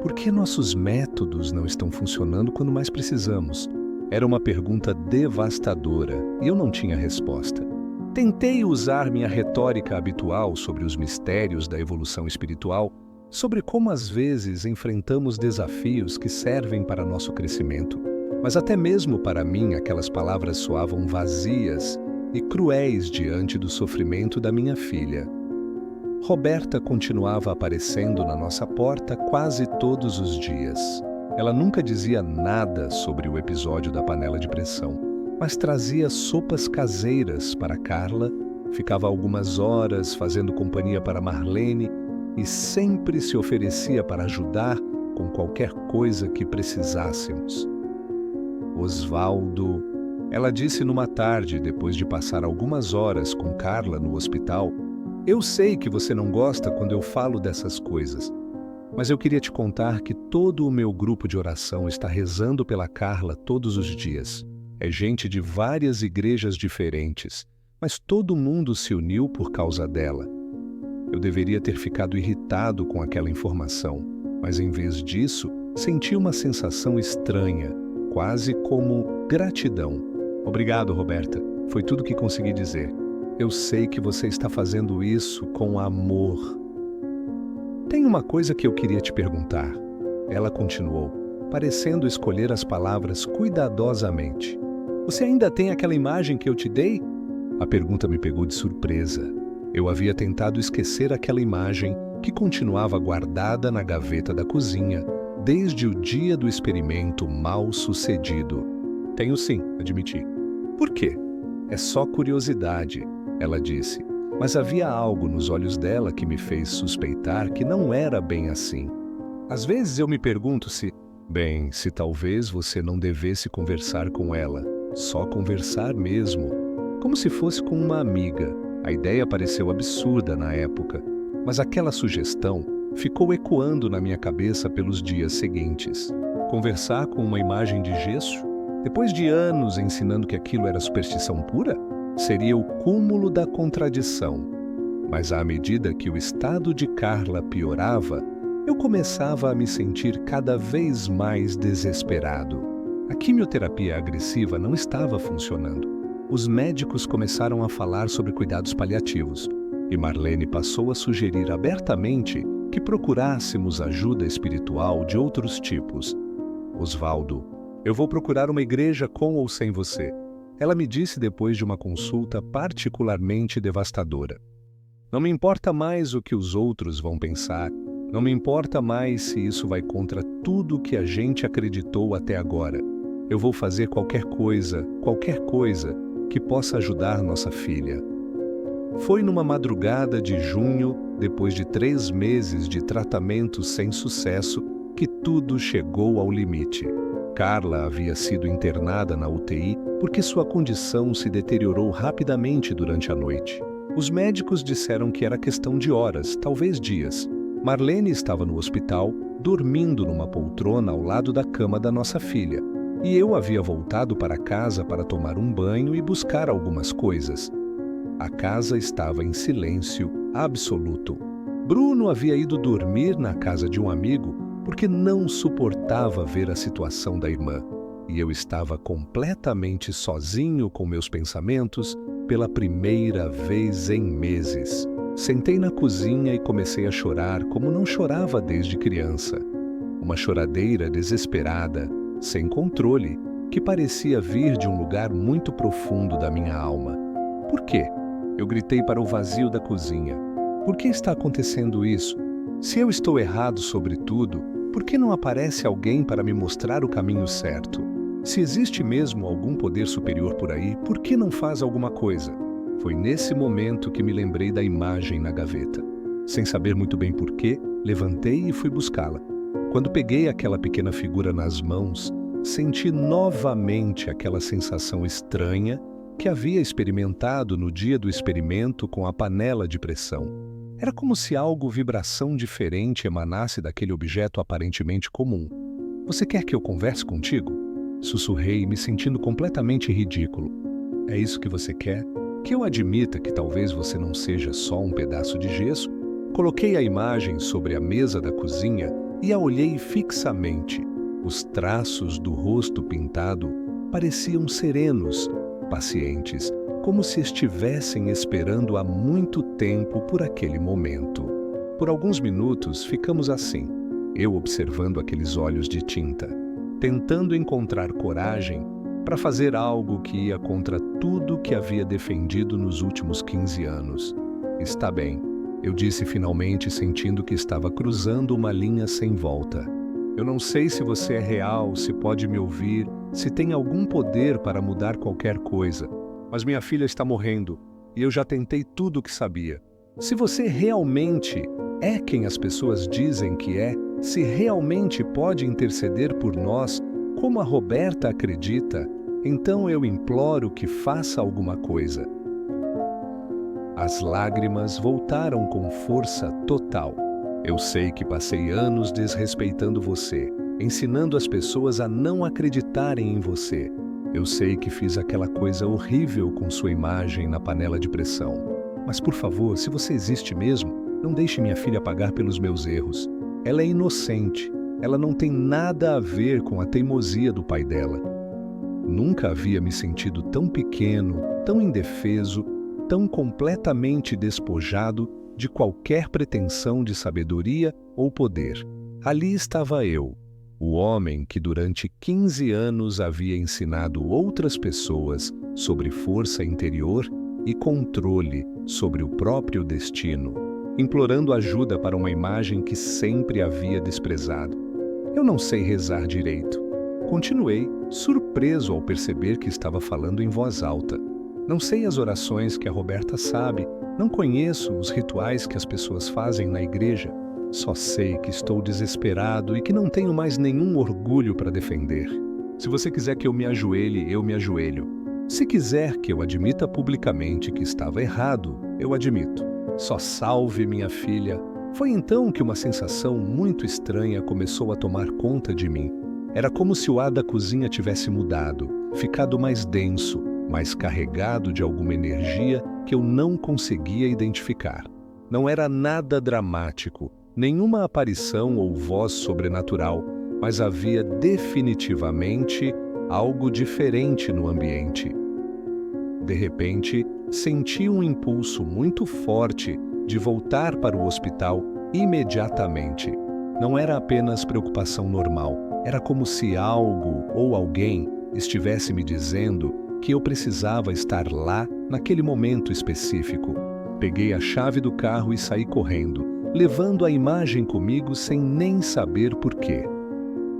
Por que nossos métodos não estão funcionando quando mais precisamos? Era uma pergunta devastadora e eu não tinha resposta. Tentei usar minha retórica habitual sobre os mistérios da evolução espiritual, sobre como às vezes enfrentamos desafios que servem para nosso crescimento. Mas até mesmo para mim aquelas palavras soavam vazias e cruéis diante do sofrimento da minha filha. Roberta continuava aparecendo na nossa porta quase todos os dias. Ela nunca dizia nada sobre o episódio da panela de pressão, mas trazia sopas caseiras para Carla, ficava algumas horas fazendo companhia para Marlene e sempre se oferecia para ajudar com qualquer coisa que precisássemos. Osvaldo, ela disse numa tarde, depois de passar algumas horas com Carla no hospital, eu sei que você não gosta quando eu falo dessas coisas, mas eu queria te contar que todo o meu grupo de oração está rezando pela Carla todos os dias. É gente de várias igrejas diferentes, mas todo mundo se uniu por causa dela. Eu deveria ter ficado irritado com aquela informação, mas em vez disso, senti uma sensação estranha, quase como gratidão. Obrigado, Roberta. Foi tudo que consegui dizer. Eu sei que você está fazendo isso com amor. Tem uma coisa que eu queria te perguntar. Ela continuou, parecendo escolher as palavras cuidadosamente. Você ainda tem aquela imagem que eu te dei? A pergunta me pegou de surpresa. Eu havia tentado esquecer aquela imagem que continuava guardada na gaveta da cozinha desde o dia do experimento mal sucedido. Tenho sim, admiti. Por quê? É só curiosidade, ela disse, mas havia algo nos olhos dela que me fez suspeitar que não era bem assim. Às vezes eu me pergunto se talvez você não devesse conversar com ela, só conversar mesmo, como se fosse com uma amiga. A ideia pareceu absurda na época, mas aquela sugestão ficou ecoando na minha cabeça pelos dias seguintes. Conversar com uma imagem de gesso? Depois de anos ensinando que aquilo era superstição pura? Seria o cúmulo da contradição. Mas à medida que o estado de Carla piorava, eu começava a me sentir cada vez mais desesperado. A quimioterapia agressiva não estava funcionando. Os médicos começaram a falar sobre cuidados paliativos, e Marlene passou a sugerir abertamente que procurássemos ajuda espiritual de outros tipos. Osvaldo, eu vou procurar uma igreja com ou sem você, ela me disse depois de uma consulta particularmente devastadora. Não me importa mais o que os outros vão pensar, não me importa mais se isso vai contra tudo que a gente acreditou até agora. Eu vou fazer qualquer coisa que possa ajudar nossa filha. Foi numa madrugada de junho, depois de 3 meses de tratamento sem sucesso, que tudo chegou ao limite. Carla havia sido internada na UTI porque sua condição se deteriorou rapidamente durante a noite. Os médicos disseram que era questão de horas, talvez dias. Marlene estava no hospital, dormindo numa poltrona ao lado da cama da nossa filha, e eu havia voltado para casa para tomar um banho e buscar algumas coisas. A casa estava em silêncio absoluto. Bruno havia ido dormir na casa de um amigo porque não suportava ver a situação da irmã, e eu estava completamente sozinho com meus pensamentos pela primeira vez em meses. Sentei na cozinha e comecei a chorar como não chorava desde criança. Uma choradeira desesperada, sem controle, que parecia vir de um lugar muito profundo da minha alma. Por quê? Eu gritei para o vazio da cozinha. Por que está acontecendo isso? Se eu estou errado sobre tudo, por que não aparece alguém para me mostrar o caminho certo? Se existe mesmo algum poder superior por aí, por que não faz alguma coisa? Foi nesse momento que me lembrei da imagem na gaveta. Sem saber muito bem porquê, levantei e fui buscá-la. Quando peguei aquela pequena figura nas mãos, senti novamente aquela sensação estranha que havia experimentado no dia do experimento com a panela de pressão. Era como se algo vibração diferente emanasse daquele objeto aparentemente comum. Você quer que eu converse contigo? Sussurrei, me sentindo completamente ridículo. É isso que você quer? Que eu admita que talvez você não seja só um pedaço de gesso? Coloquei a imagem sobre a mesa da cozinha e a olhei fixamente. Os traços do rosto pintado pareciam serenos, pacientes, como se estivessem esperando há muito tempo por aquele momento. Por alguns minutos ficamos assim, eu observando aqueles olhos de tinta, tentando encontrar coragem para fazer algo que ia contra tudo que havia defendido nos últimos 15 anos. Está bem, eu disse finalmente, sentindo que estava cruzando uma linha sem volta. Eu não sei se você é real, se pode me ouvir, se tem algum poder para mudar qualquer coisa, mas minha filha está morrendo e eu já tentei tudo o que sabia. Se você realmente é quem as pessoas dizem que é, se realmente pode interceder por nós, como a Roberta acredita, então eu imploro que faça alguma coisa. As lágrimas voltaram com força total. Eu sei que passei anos desrespeitando você, ensinando as pessoas a não acreditarem em você. Eu sei que fiz aquela coisa horrível com sua imagem na panela de pressão. Mas, por favor, se você existe mesmo, não deixe minha filha pagar pelos meus erros. Ela é inocente. Ela não tem nada a ver com a teimosia do pai dela. Nunca havia me sentido tão pequeno, tão indefeso, tão completamente despojado de qualquer pretensão de sabedoria ou poder. Ali estava eu, o homem que durante 15 anos havia ensinado outras pessoas sobre força interior e controle sobre o próprio destino. implorando ajuda para uma imagem que sempre havia desprezado. Eu não sei rezar direito. Continuei, surpreso ao perceber que estava falando em voz alta. Não sei as orações que a Roberta sabe, não conheço os rituais que as pessoas fazem na igreja. Só sei que estou desesperado e que não tenho mais nenhum orgulho para defender. Se você quiser que eu me ajoelhe, eu me ajoelho. Se quiser que eu admita publicamente que estava errado, eu admito. Só salve minha filha. Foi então que uma sensação muito estranha começou a tomar conta de mim. Era como se o ar da cozinha tivesse mudado, ficado mais denso, mais carregado de alguma energia que eu não conseguia identificar. Não era nada dramático, nenhuma aparição ou voz sobrenatural, mas havia definitivamente algo diferente no ambiente. De repente, senti um impulso muito forte de voltar para o hospital imediatamente. Não era apenas preocupação normal, era como se algo ou alguém estivesse me dizendo que eu precisava estar lá naquele momento específico. Peguei a chave do carro e saí correndo, levando a imagem comigo sem nem saber por quê.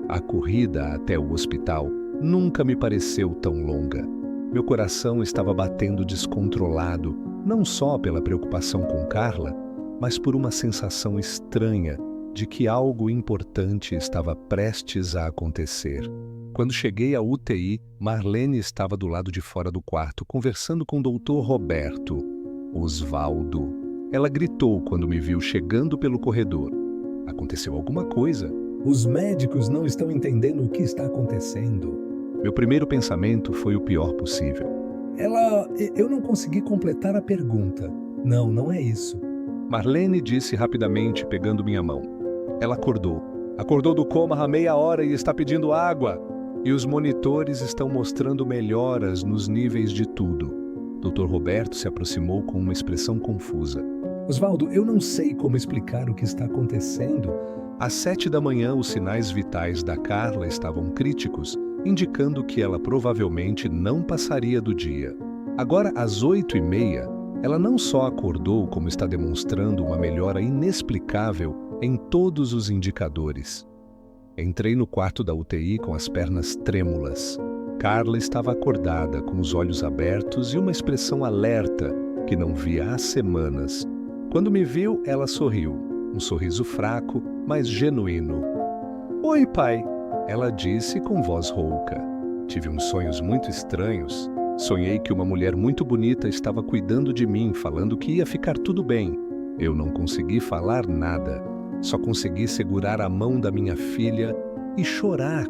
A corrida até o hospital nunca me pareceu tão longa. Meu coração estava batendo descontrolado, não só pela preocupação com Carla, mas por uma sensação estranha de que algo importante estava prestes a acontecer. Quando cheguei à UTI, Marlene estava do lado de fora do quarto, conversando com o Dr. Roberto. Osvaldo. Ela gritou quando me viu chegando pelo corredor. Aconteceu alguma coisa. Os médicos não estão entendendo o que está acontecendo. Meu primeiro pensamento foi o pior possível. Eu não consegui completar a pergunta. Não, não é isso. Marlene disse rapidamente, pegando minha mão. Ela acordou. Acordou do coma há meia hora e está pedindo água. E os monitores estão mostrando melhoras nos níveis de tudo. Dr. Roberto se aproximou com uma expressão confusa. Osvaldo, eu não sei como explicar o que está acontecendo. Às 7 da manhã, os sinais vitais da Carla estavam críticos, indicando que ela provavelmente não passaria do dia. Agora, às 8h30, ela não só acordou, como está demonstrando uma melhora inexplicável em todos os indicadores. Entrei no quarto da UTI com as pernas trêmulas. Carla estava acordada, com os olhos abertos e uma expressão alerta que não via há semanas. Quando me viu, ela sorriu. Um sorriso fraco, mas genuíno. "Oi, pai", ela disse com voz rouca. Tive uns sonhos muito estranhos. Sonhei que uma mulher muito bonita estava cuidando de mim, falando que ia ficar tudo bem. Eu não consegui falar nada. Só consegui segurar a mão da minha filha e chorar.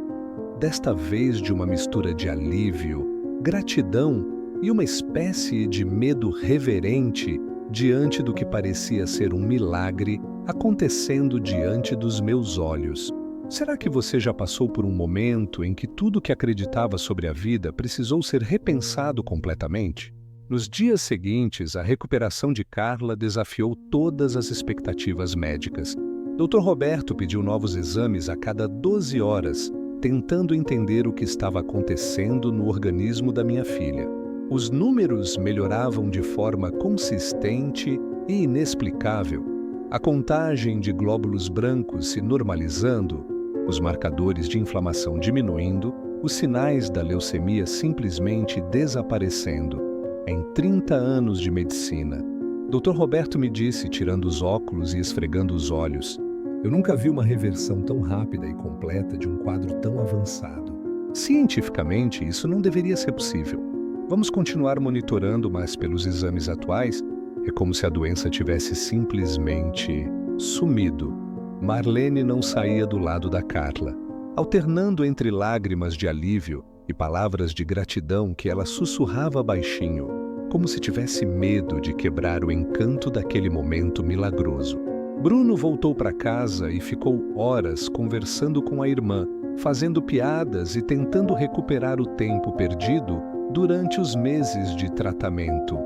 Desta vez de uma mistura de alívio, gratidão e uma espécie de medo reverente diante do que parecia ser um milagre acontecendo diante dos meus olhos. Será que você já passou por um momento em que tudo que acreditava sobre a vida precisou ser repensado completamente? Nos dias seguintes, a recuperação de Carla desafiou todas as expectativas médicas. Dr. Roberto pediu novos exames a cada 12 horas, tentando entender o que estava acontecendo no organismo da minha filha. Os números melhoravam de forma consistente e inexplicável. A contagem de glóbulos brancos se normalizando, os marcadores de inflamação diminuindo, os sinais da leucemia simplesmente desaparecendo. Em 30 anos de medicina, Dr. Roberto me disse, tirando os óculos e esfregando os olhos: "Eu nunca vi uma reversão tão rápida e completa de um quadro tão avançado." Cientificamente, isso não deveria ser possível. Vamos continuar monitorando, mas pelos exames atuais, é como se a doença tivesse simplesmente sumido. Marlene não saía do lado da Carla, alternando entre lágrimas de alívio e palavras de gratidão que ela sussurrava baixinho, como se tivesse medo de quebrar o encanto daquele momento milagroso. Bruno voltou para casa e ficou horas conversando com a irmã, fazendo piadas e tentando recuperar o tempo perdido durante os meses de tratamento.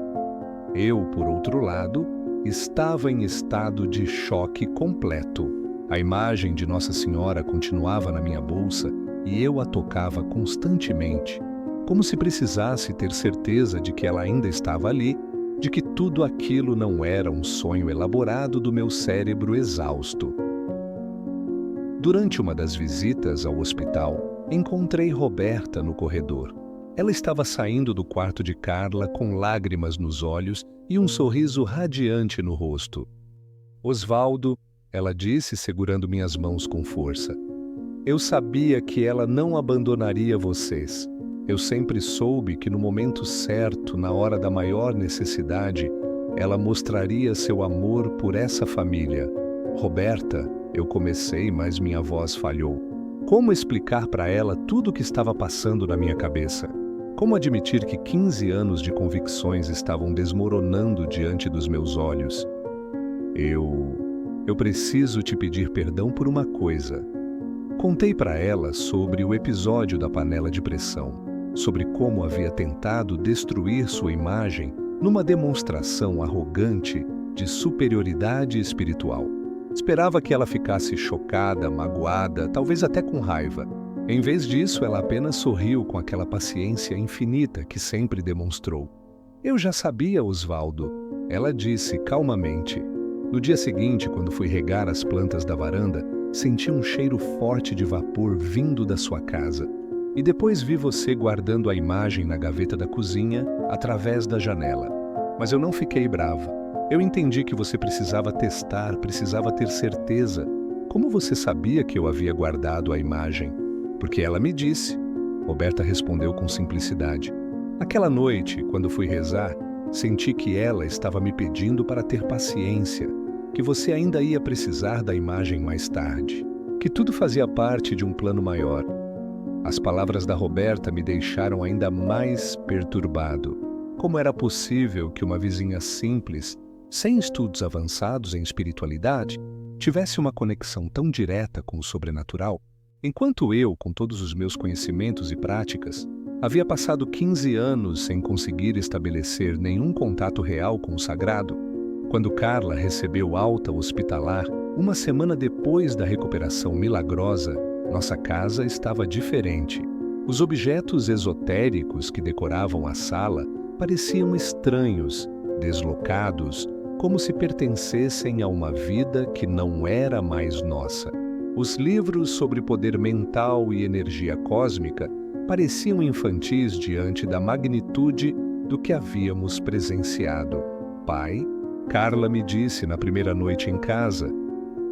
Eu, por outro lado, estava em estado de choque completo. A imagem de Nossa Senhora continuava na minha bolsa e eu a tocava constantemente, como se precisasse ter certeza de que ela ainda estava ali, de que tudo aquilo não era um sonho elaborado do meu cérebro exausto. Durante uma das visitas ao hospital, encontrei Roberta no corredor. Ela estava saindo do quarto de Carla com lágrimas nos olhos e um sorriso radiante no rosto. "Osvaldo", ela disse, segurando minhas mãos com força. "Eu sabia que ela não abandonaria vocês. Eu sempre soube que no momento certo, na hora da maior necessidade, ela mostraria seu amor por essa família." "Roberta", eu comecei, mas minha voz falhou. Como explicar para ela tudo o que estava passando na minha cabeça? Como admitir que 15 anos de convicções estavam desmoronando diante dos meus olhos? Eu preciso te pedir perdão por uma coisa." Contei para ela sobre o episódio da panela de pressão, sobre como havia tentado destruir sua imagem numa demonstração arrogante de superioridade espiritual. Esperava que ela ficasse chocada, magoada, talvez até com raiva. Em vez disso, ela apenas sorriu com aquela paciência infinita que sempre demonstrou. "Eu já sabia, Osvaldo", ela disse calmamente. "No dia seguinte, quando fui regar as plantas da varanda, senti um cheiro forte de vapor vindo da sua casa. E depois vi você guardando a imagem na gaveta da cozinha, através da janela. Mas eu não fiquei brava. Eu entendi que você precisava testar, precisava ter certeza. Como você sabia que eu havia guardado a imagem?" "Porque ela me disse", Roberta respondeu com simplicidade. "Aquela noite, quando fui rezar, senti que ela estava me pedindo para ter paciência, que você ainda ia precisar da imagem mais tarde, que tudo fazia parte de um plano maior." As palavras da Roberta me deixaram ainda mais perturbado. Como era possível que uma vizinha simples, sem estudos avançados em espiritualidade, tivesse uma conexão tão direta com o sobrenatural, enquanto eu, com todos os meus conhecimentos e práticas, havia passado 15 anos sem conseguir estabelecer nenhum contato real com o sagrado? Quando Carla recebeu alta hospitalar, uma semana depois da recuperação milagrosa, nossa casa estava diferente. Os objetos esotéricos que decoravam a sala pareciam estranhos, deslocados, como se pertencessem a uma vida que não era mais nossa. Os livros sobre poder mental e energia cósmica pareciam infantis diante da magnitude do que havíamos presenciado. "Pai", Carla me disse na primeira noite em casa,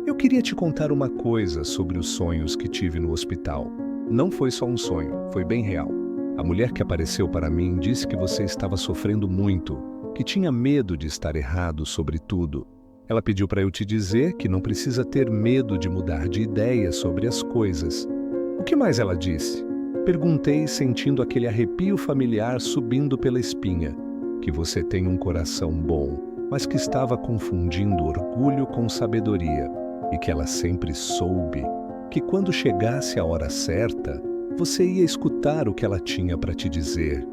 "eu queria te contar uma coisa sobre os sonhos que tive no hospital. Não foi só um sonho, foi bem real. A mulher que apareceu para mim disse que você estava sofrendo muito, que tinha medo de estar errado sobre tudo. Ela pediu para eu te dizer que não precisa ter medo de mudar de ideia sobre as coisas." "O que mais ela disse?" Perguntei, sentindo aquele arrepio familiar subindo pela espinha. "Que você tem um coração bom, mas que estava confundindo orgulho com sabedoria, e que ela sempre soube que quando chegasse a hora certa, você ia escutar o que ela tinha para te dizer."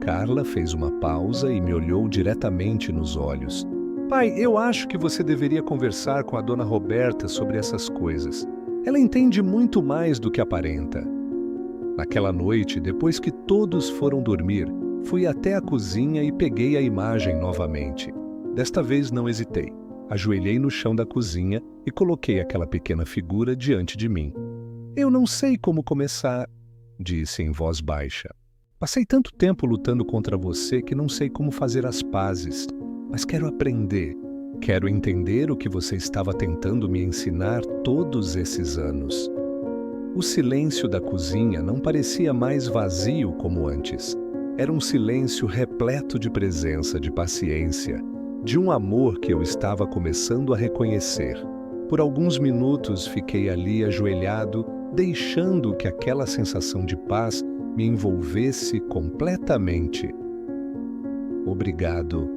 Carla fez uma pausa e me olhou diretamente nos olhos. "Pai, eu acho que você deveria conversar com a dona Roberta sobre essas coisas. Ela entende muito mais do que aparenta." Naquela noite, depois que todos foram dormir, fui até a cozinha e peguei a imagem novamente. Desta vez não hesitei. Ajoelhei no chão da cozinha e coloquei aquela pequena figura diante de mim. "Eu não sei como começar", disse em voz baixa. "Passei tanto tempo lutando contra você que não sei como fazer as pazes, mas quero aprender. Quero entender o que você estava tentando me ensinar todos esses anos." O silêncio da cozinha não parecia mais vazio como antes. Era um silêncio repleto de presença, de paciência, de um amor que eu estava começando a reconhecer. Por alguns minutos fiquei ali ajoelhado, deixando que aquela sensação de paz me envolvesse completamente. "Obrigado",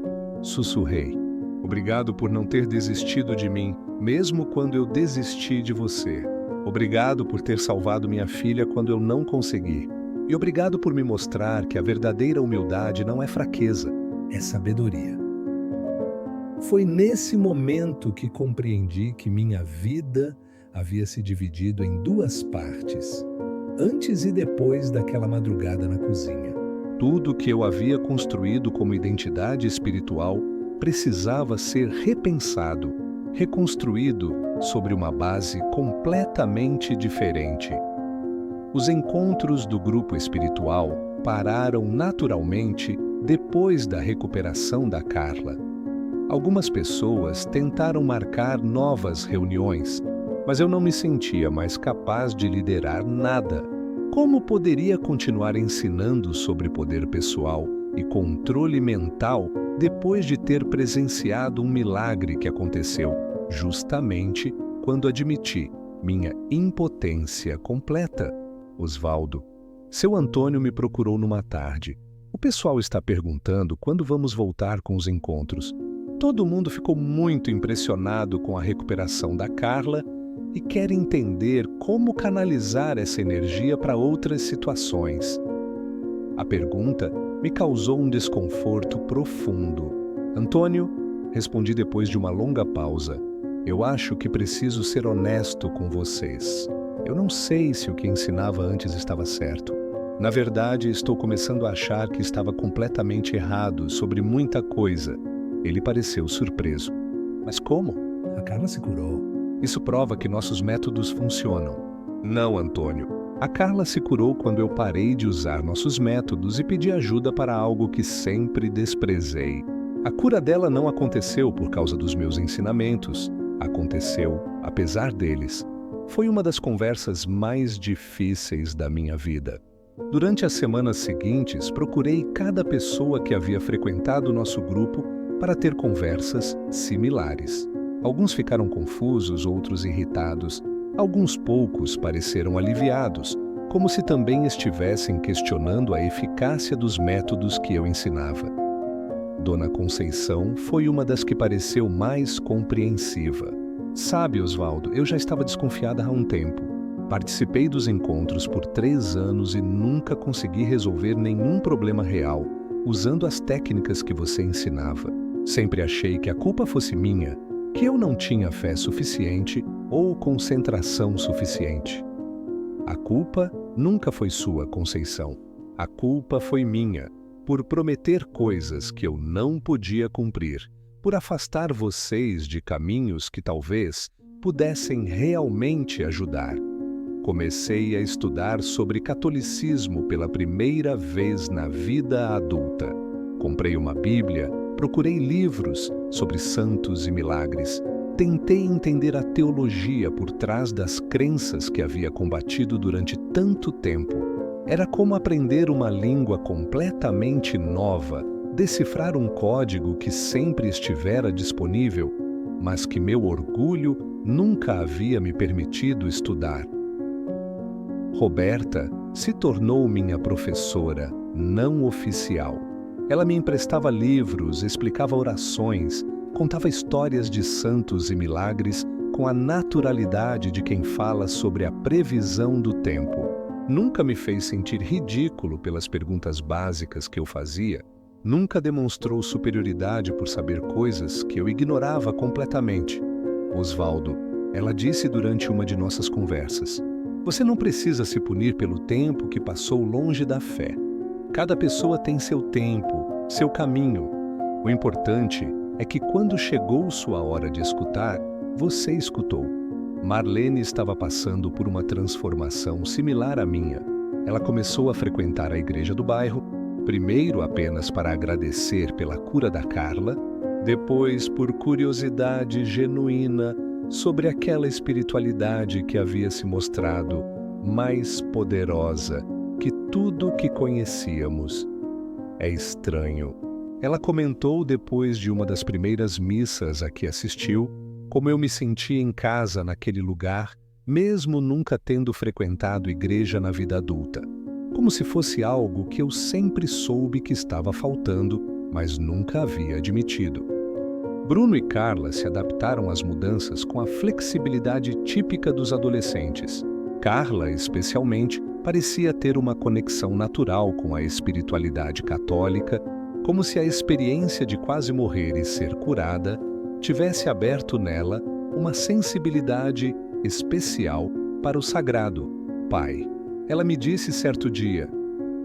sussurrei. "Obrigado por não ter desistido de mim, mesmo quando eu desisti de você. Obrigado por ter salvado minha filha quando eu não consegui. E obrigado por me mostrar que a verdadeira humildade não é fraqueza, é sabedoria." Foi nesse momento que compreendi que minha vida havia se dividido em duas partes, antes e depois daquela madrugada na cozinha. Tudo que eu havia construído como identidade espiritual precisava ser repensado, reconstruído sobre uma base completamente diferente. Os encontros do grupo espiritual pararam naturalmente depois da recuperação da Carla. Algumas pessoas tentaram marcar novas reuniões, mas eu não me sentia mais capaz de liderar nada. Como poderia continuar ensinando sobre poder pessoal e controle mental depois de ter presenciado um milagre que aconteceu justamente quando admiti minha impotência completa? Osvaldo, seu Antônio me procurou numa tarde. O pessoal está perguntando quando vamos voltar com os encontros. Todo mundo ficou muito impressionado com a recuperação da Carla e quer entender como canalizar essa energia para outras situações. A pergunta me causou um desconforto profundo. Antônio, respondi depois de uma longa pausa, eu acho que preciso ser honesto com vocês. Eu não sei se o que ensinava antes estava certo. Na verdade, estou começando a achar que estava completamente errado sobre muita coisa. Ele pareceu surpreso. Mas como? A Carla se curou. Isso prova que nossos métodos funcionam. Não, Antônio. A Carla se curou quando eu parei de usar nossos métodos e pedi ajuda para algo que sempre desprezei. A cura dela não aconteceu por causa dos meus ensinamentos. Aconteceu apesar deles. Foi uma das conversas mais difíceis da minha vida. Durante as semanas seguintes, procurei cada pessoa que havia frequentado nosso grupo para ter conversas similares. Alguns ficaram confusos, outros irritados. Alguns poucos pareceram aliviados, como se também estivessem questionando a eficácia dos métodos que eu ensinava. Dona Conceição foi uma das que pareceu mais compreensiva. Sabe, Osvaldo, eu já estava desconfiada há um tempo. Participei dos encontros por 3 anos e nunca consegui resolver nenhum problema real, usando as técnicas que você ensinava. Sempre achei que a culpa fosse minha, que eu não tinha fé suficiente ou concentração suficiente. A culpa nunca foi sua, Conceição. A culpa foi minha, por prometer coisas que eu não podia cumprir, por afastar vocês de caminhos que talvez pudessem realmente ajudar. Comecei a estudar sobre catolicismo pela primeira vez na vida adulta. Comprei uma Bíblia, procurei livros sobre santos e milagres. Tentei entender a teologia por trás das crenças que havia combatido durante tanto tempo. Era como aprender uma língua completamente nova, decifrar um código que sempre estivera disponível, mas que meu orgulho nunca havia me permitido estudar. Roberta se tornou minha professora não oficial. Ela me emprestava livros, explicava orações, contava histórias de santos e milagres com a naturalidade de quem fala sobre a previsão do tempo. Nunca me fez sentir ridículo pelas perguntas básicas que eu fazia. Nunca demonstrou superioridade por saber coisas que eu ignorava completamente. Osvaldo, ela disse durante uma de nossas conversas, você não precisa se punir pelo tempo que passou longe da fé. Cada pessoa tem seu tempo, seu caminho. O importante é que quando chegou sua hora de escutar, você escutou. Marlene estava passando por uma transformação similar à minha. Ela começou a frequentar a igreja do bairro, primeiro apenas para agradecer pela cura da Carla, depois por curiosidade genuína sobre aquela espiritualidade que havia se mostrado mais poderosa que tudo que conhecíamos. É estranho. Ela comentou depois de uma das primeiras missas a que assistiu, como eu me sentia em casa naquele lugar, mesmo nunca tendo frequentado igreja na vida adulta. Como se fosse algo que eu sempre soube que estava faltando, mas nunca havia admitido. Bruno e Carla se adaptaram às mudanças com a flexibilidade típica dos adolescentes. Carla, especialmente, parecia ter uma conexão natural com a espiritualidade católica, como se a experiência de quase morrer e ser curada tivesse aberto nela uma sensibilidade especial para o sagrado. Pai, ela me disse certo dia,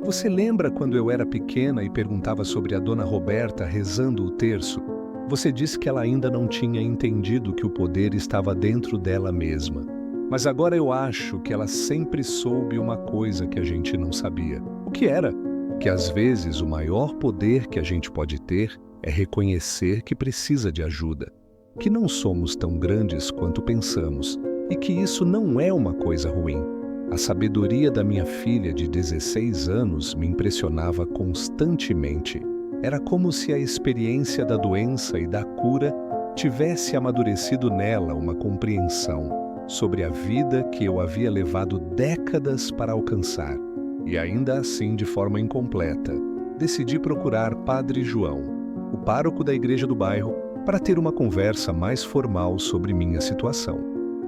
Você lembra quando eu era pequena e perguntava sobre a Dona Roberta rezando o terço? Você disse que ela ainda não tinha entendido que o poder estava dentro dela mesma. Mas agora eu acho que ela sempre soube uma coisa que a gente não sabia. O que era? Que às vezes o maior poder que a gente pode ter é reconhecer que precisa de ajuda, que não somos tão grandes quanto pensamos e que isso não é uma coisa ruim. A sabedoria da minha filha de 16 anos me impressionava constantemente. Era como se a experiência da doença e da cura tivesse amadurecido nela uma compreensão sobre a vida que eu havia levado décadas para alcançar. E ainda assim, de forma incompleta, decidi procurar Padre João, o pároco da igreja do bairro, para ter uma conversa mais formal sobre minha situação.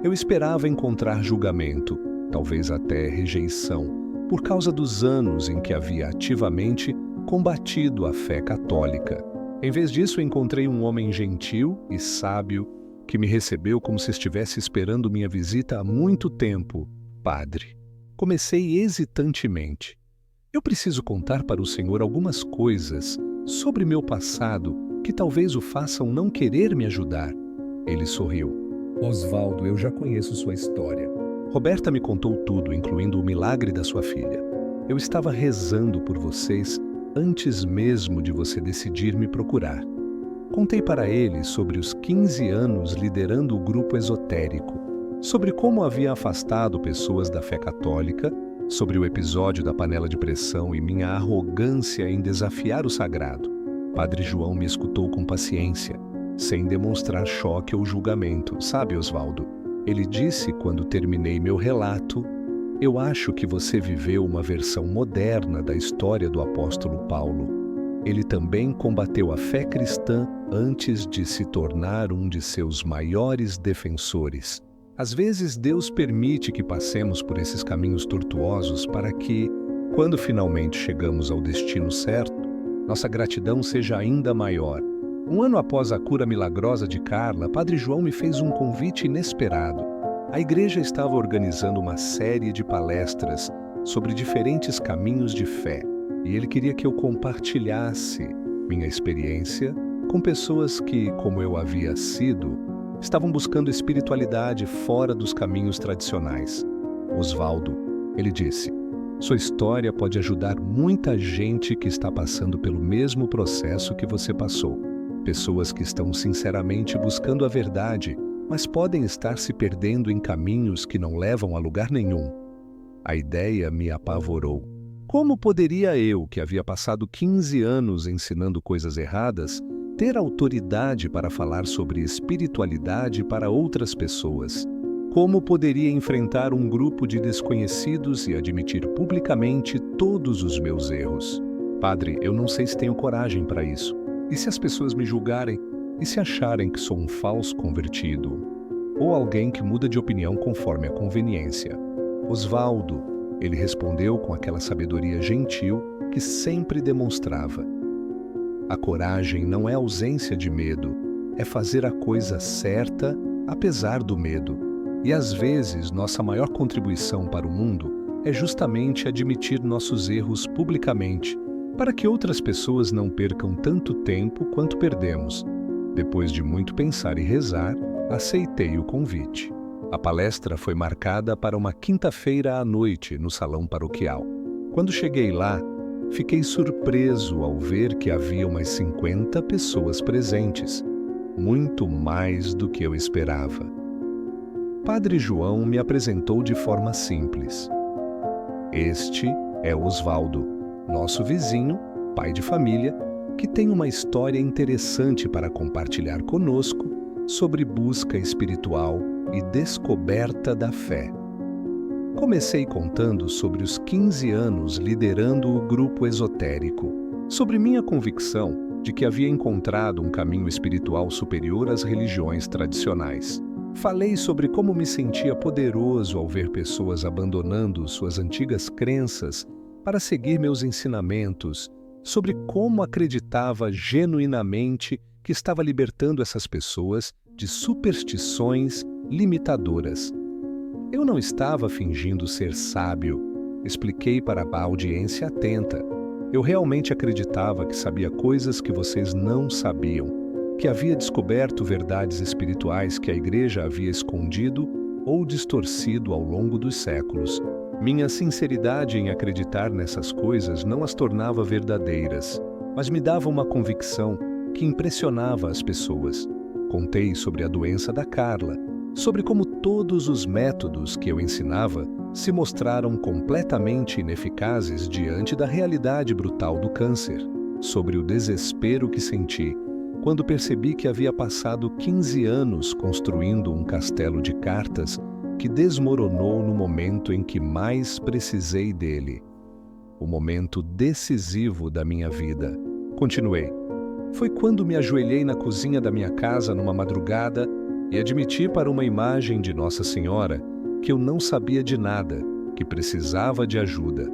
Eu esperava encontrar julgamento, talvez até rejeição, por causa dos anos em que havia ativamente combatido a fé católica. Em vez disso, encontrei um homem gentil e sábio que me recebeu como se estivesse esperando minha visita há muito tempo. Padre. Comecei hesitantemente. Eu preciso contar para o senhor algumas coisas sobre meu passado que talvez o façam não querer me ajudar. Ele sorriu. Osvaldo, eu já conheço sua história. Roberta me contou tudo, incluindo o milagre da sua filha. Eu estava rezando por vocês antes mesmo de você decidir me procurar. Contei para ele sobre os 15 anos liderando o grupo esotérico, sobre como havia afastado pessoas da fé católica, sobre o episódio da panela de pressão e minha arrogância em desafiar o sagrado. Padre João me escutou com paciência, sem demonstrar choque ou julgamento. Sabe, Osvaldo? Ele disse quando terminei meu relato: eu acho que você viveu uma versão moderna da história do apóstolo Paulo. Ele também combateu a fé cristã antes de se tornar um de seus maiores defensores. Às vezes Deus permite que passemos por esses caminhos tortuosos para que, quando finalmente chegamos ao destino certo, nossa gratidão seja ainda maior. Um ano após a cura milagrosa de Carla, Padre João me fez um convite inesperado. A igreja estava organizando uma série de palestras sobre diferentes caminhos de fé, e ele queria que eu compartilhasse minha experiência com pessoas que, como eu havia sido, estavam buscando espiritualidade fora dos caminhos tradicionais. Osvaldo, ele disse, sua história pode ajudar muita gente que está passando pelo mesmo processo que você passou. Pessoas que estão sinceramente buscando a verdade, mas podem estar se perdendo em caminhos que não levam a lugar nenhum. A ideia me apavorou. Como poderia eu, que havia passado 15 anos ensinando coisas erradas, ter autoridade para falar sobre espiritualidade para outras pessoas? Como poderia enfrentar um grupo de desconhecidos e admitir publicamente todos os meus erros? Padre, eu não sei se tenho coragem para isso. E se as pessoas me julgarem? E se acharem que sou um falso convertido? Ou alguém que muda de opinião conforme a conveniência? Osvaldo, ele respondeu com aquela sabedoria gentil que sempre demonstrava. A coragem não é ausência de medo, é fazer a coisa certa apesar do medo. E às vezes nossa maior contribuição para o mundo é justamente admitir nossos erros publicamente, para que outras pessoas não percam tanto tempo quanto perdemos. Depois de muito pensar e rezar, aceitei o convite. A palestra foi marcada para uma quinta-feira à noite no salão paroquial. Quando cheguei lá, fiquei surpreso ao ver que havia umas 50 pessoas presentes, muito mais do que eu esperava. Padre João me apresentou de forma simples. Este é Osvaldo, nosso vizinho, pai de família, que tem uma história interessante para compartilhar conosco sobre busca espiritual e descoberta da fé. Comecei contando sobre os 15 anos liderando o grupo esotérico, sobre minha convicção de que havia encontrado um caminho espiritual superior às religiões tradicionais. Falei sobre como me sentia poderoso ao ver pessoas abandonando suas antigas crenças para seguir meus ensinamentos, sobre como acreditava genuinamente que estava libertando essas pessoas de superstições limitadoras. Eu não estava fingindo ser sábio, expliquei para a audiência atenta. Eu realmente acreditava que sabia coisas que vocês não sabiam, que havia descoberto verdades espirituais que a igreja havia escondido ou distorcido ao longo dos séculos. Minha sinceridade em acreditar nessas coisas não as tornava verdadeiras, mas me dava uma convicção que impressionava as pessoas. Contei sobre a doença da Carla, sobre como todos os métodos que eu ensinava se mostraram completamente ineficazes diante da realidade brutal do câncer, sobre o desespero que senti quando percebi que havia passado 15 anos construindo um castelo de cartas que desmoronou no momento em que mais precisei dele. O momento decisivo da minha vida. Continuei. Foi quando me ajoelhei na cozinha da minha casa numa madrugada e admiti para uma imagem de Nossa Senhora que eu não sabia de nada, que precisava de ajuda,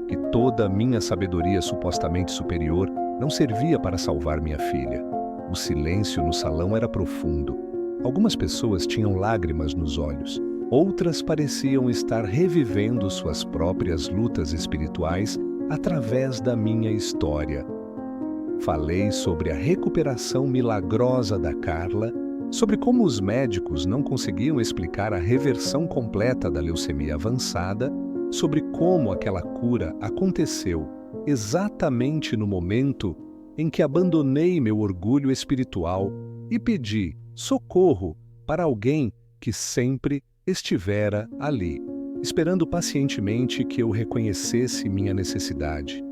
que toda a minha sabedoria supostamente superior não servia para salvar minha filha. O silêncio no salão era profundo. Algumas pessoas tinham lágrimas nos olhos. Outras pareciam estar revivendo suas próprias lutas espirituais através da minha história. Falei sobre a recuperação milagrosa da Carla, sobre como os médicos não conseguiam explicar a reversão completa da leucemia avançada, sobre como aquela cura aconteceu exatamente no momento em que abandonei meu orgulho espiritual e pedi socorro para alguém que sempre estivera ali, esperando pacientemente que eu reconhecesse minha necessidade.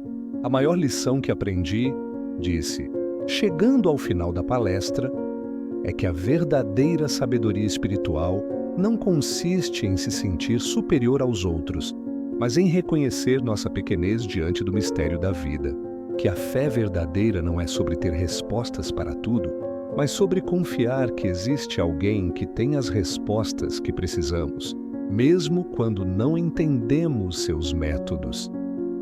A maior lição que aprendi, disse, chegando ao final da palestra, é que a verdadeira sabedoria espiritual não consiste em se sentir superior aos outros, mas em reconhecer nossa pequenez diante do mistério da vida. Que a fé verdadeira não é sobre ter respostas para tudo, mas sobre confiar que existe alguém que tem as respostas que precisamos, mesmo quando não entendemos seus métodos.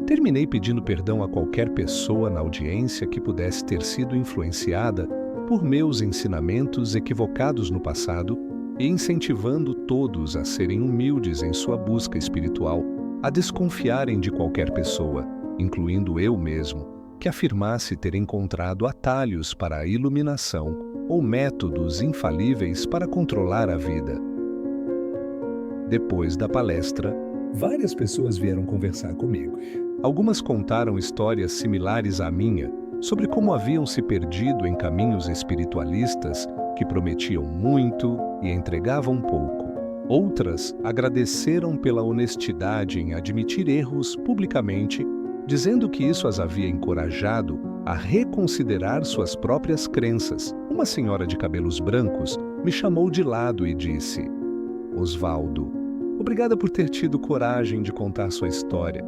Terminei pedindo perdão a qualquer pessoa na audiência que pudesse ter sido influenciada por meus ensinamentos equivocados no passado e incentivando todos a serem humildes em sua busca espiritual, a desconfiarem de qualquer pessoa, incluindo eu mesmo, que afirmasse ter encontrado atalhos para a iluminação ou métodos infalíveis para controlar a vida. Depois da palestra, Várias pessoas vieram conversar comigo. algumas contaram histórias similares à minha, sobre como haviam se perdido em caminhos espiritualistas que prometiam muito e entregavam pouco. Outras agradeceram pela honestidade em admitir erros publicamente, dizendo que isso as havia encorajado a reconsiderar suas próprias crenças. Uma senhora de cabelos brancos me chamou de lado e disse: Osvaldo, obrigada por ter tido coragem de contar sua história.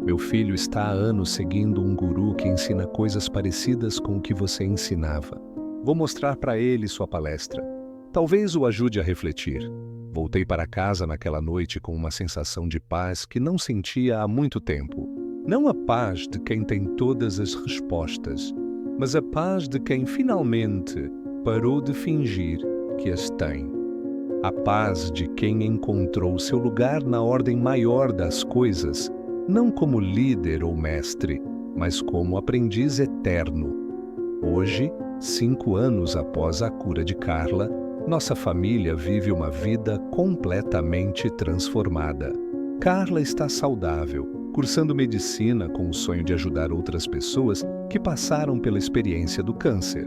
Meu filho está há anos seguindo um guru que ensina coisas parecidas com o que você ensinava. Vou mostrar para ele sua palestra. Talvez o ajude a refletir. Voltei para casa naquela noite com uma sensação de paz que não sentia há muito tempo. Não a paz de quem tem todas as respostas, mas a paz de quem finalmente parou de fingir que as tem. A paz de quem encontrou seu lugar na ordem maior das coisas, não como líder ou mestre, mas como aprendiz eterno. Hoje, 5 anos após a cura de Carla, nossa família vive uma vida completamente transformada. Carla está saudável, cursando medicina com o sonho de ajudar outras pessoas que passaram pela experiência do câncer.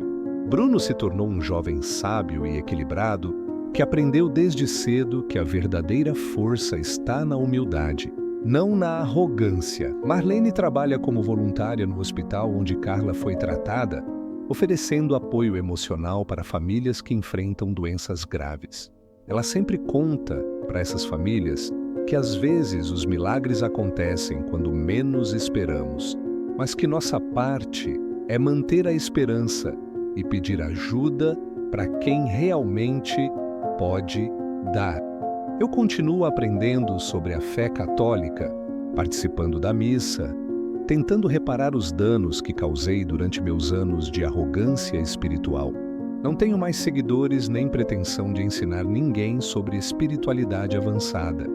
Bruno se tornou um jovem sábio e equilibrado que aprendeu desde cedo que a verdadeira força está na humildade, não na arrogância. Marlene trabalha como voluntária no hospital onde Carla foi tratada, oferecendo apoio emocional para famílias que enfrentam doenças graves. Ela sempre conta para essas famílias que às vezes os milagres acontecem quando menos esperamos, mas que nossa parte é manter a esperança e pedir ajuda para quem realmente pode dar. Eu continuo aprendendo sobre a fé católica, participando da missa, tentando reparar os danos que causei durante meus anos de arrogância espiritual. Não tenho mais seguidores nem pretensão de ensinar ninguém sobre espiritualidade avançada.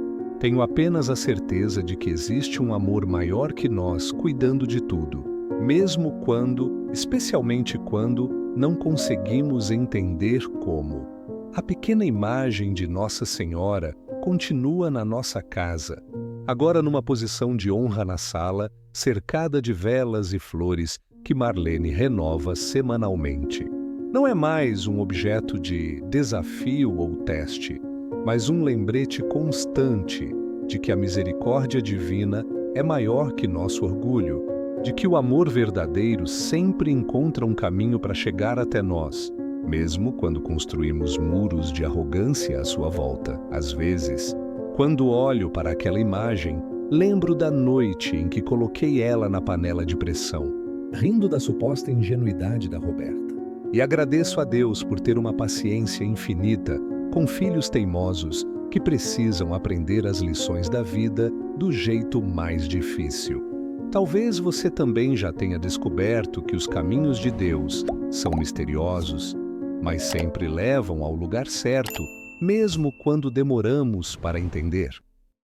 Tenho apenas a certeza de que existe um amor maior que nós cuidando de tudo, mesmo quando, especialmente quando, não conseguimos entender como. A pequena imagem de Nossa Senhora continua na nossa casa, agora numa posição de honra na sala, cercada de velas e flores que Marlene renova semanalmente. Não é mais um objeto de desafio ou teste, mas um lembrete constante de que a misericórdia divina é maior que nosso orgulho, de que o amor verdadeiro sempre encontra um caminho para chegar até nós, mesmo quando construímos muros de arrogância à sua volta. Às vezes, quando olho para aquela imagem, lembro da noite em que coloquei ela na panela de pressão, rindo da suposta ingenuidade da Roberta. E agradeço a Deus por ter uma paciência infinita com filhos teimosos que precisam aprender as lições da vida do jeito mais difícil. Talvez você também já tenha descoberto que os caminhos de Deus são misteriosos, mas sempre levam ao lugar certo, mesmo quando demoramos para entender.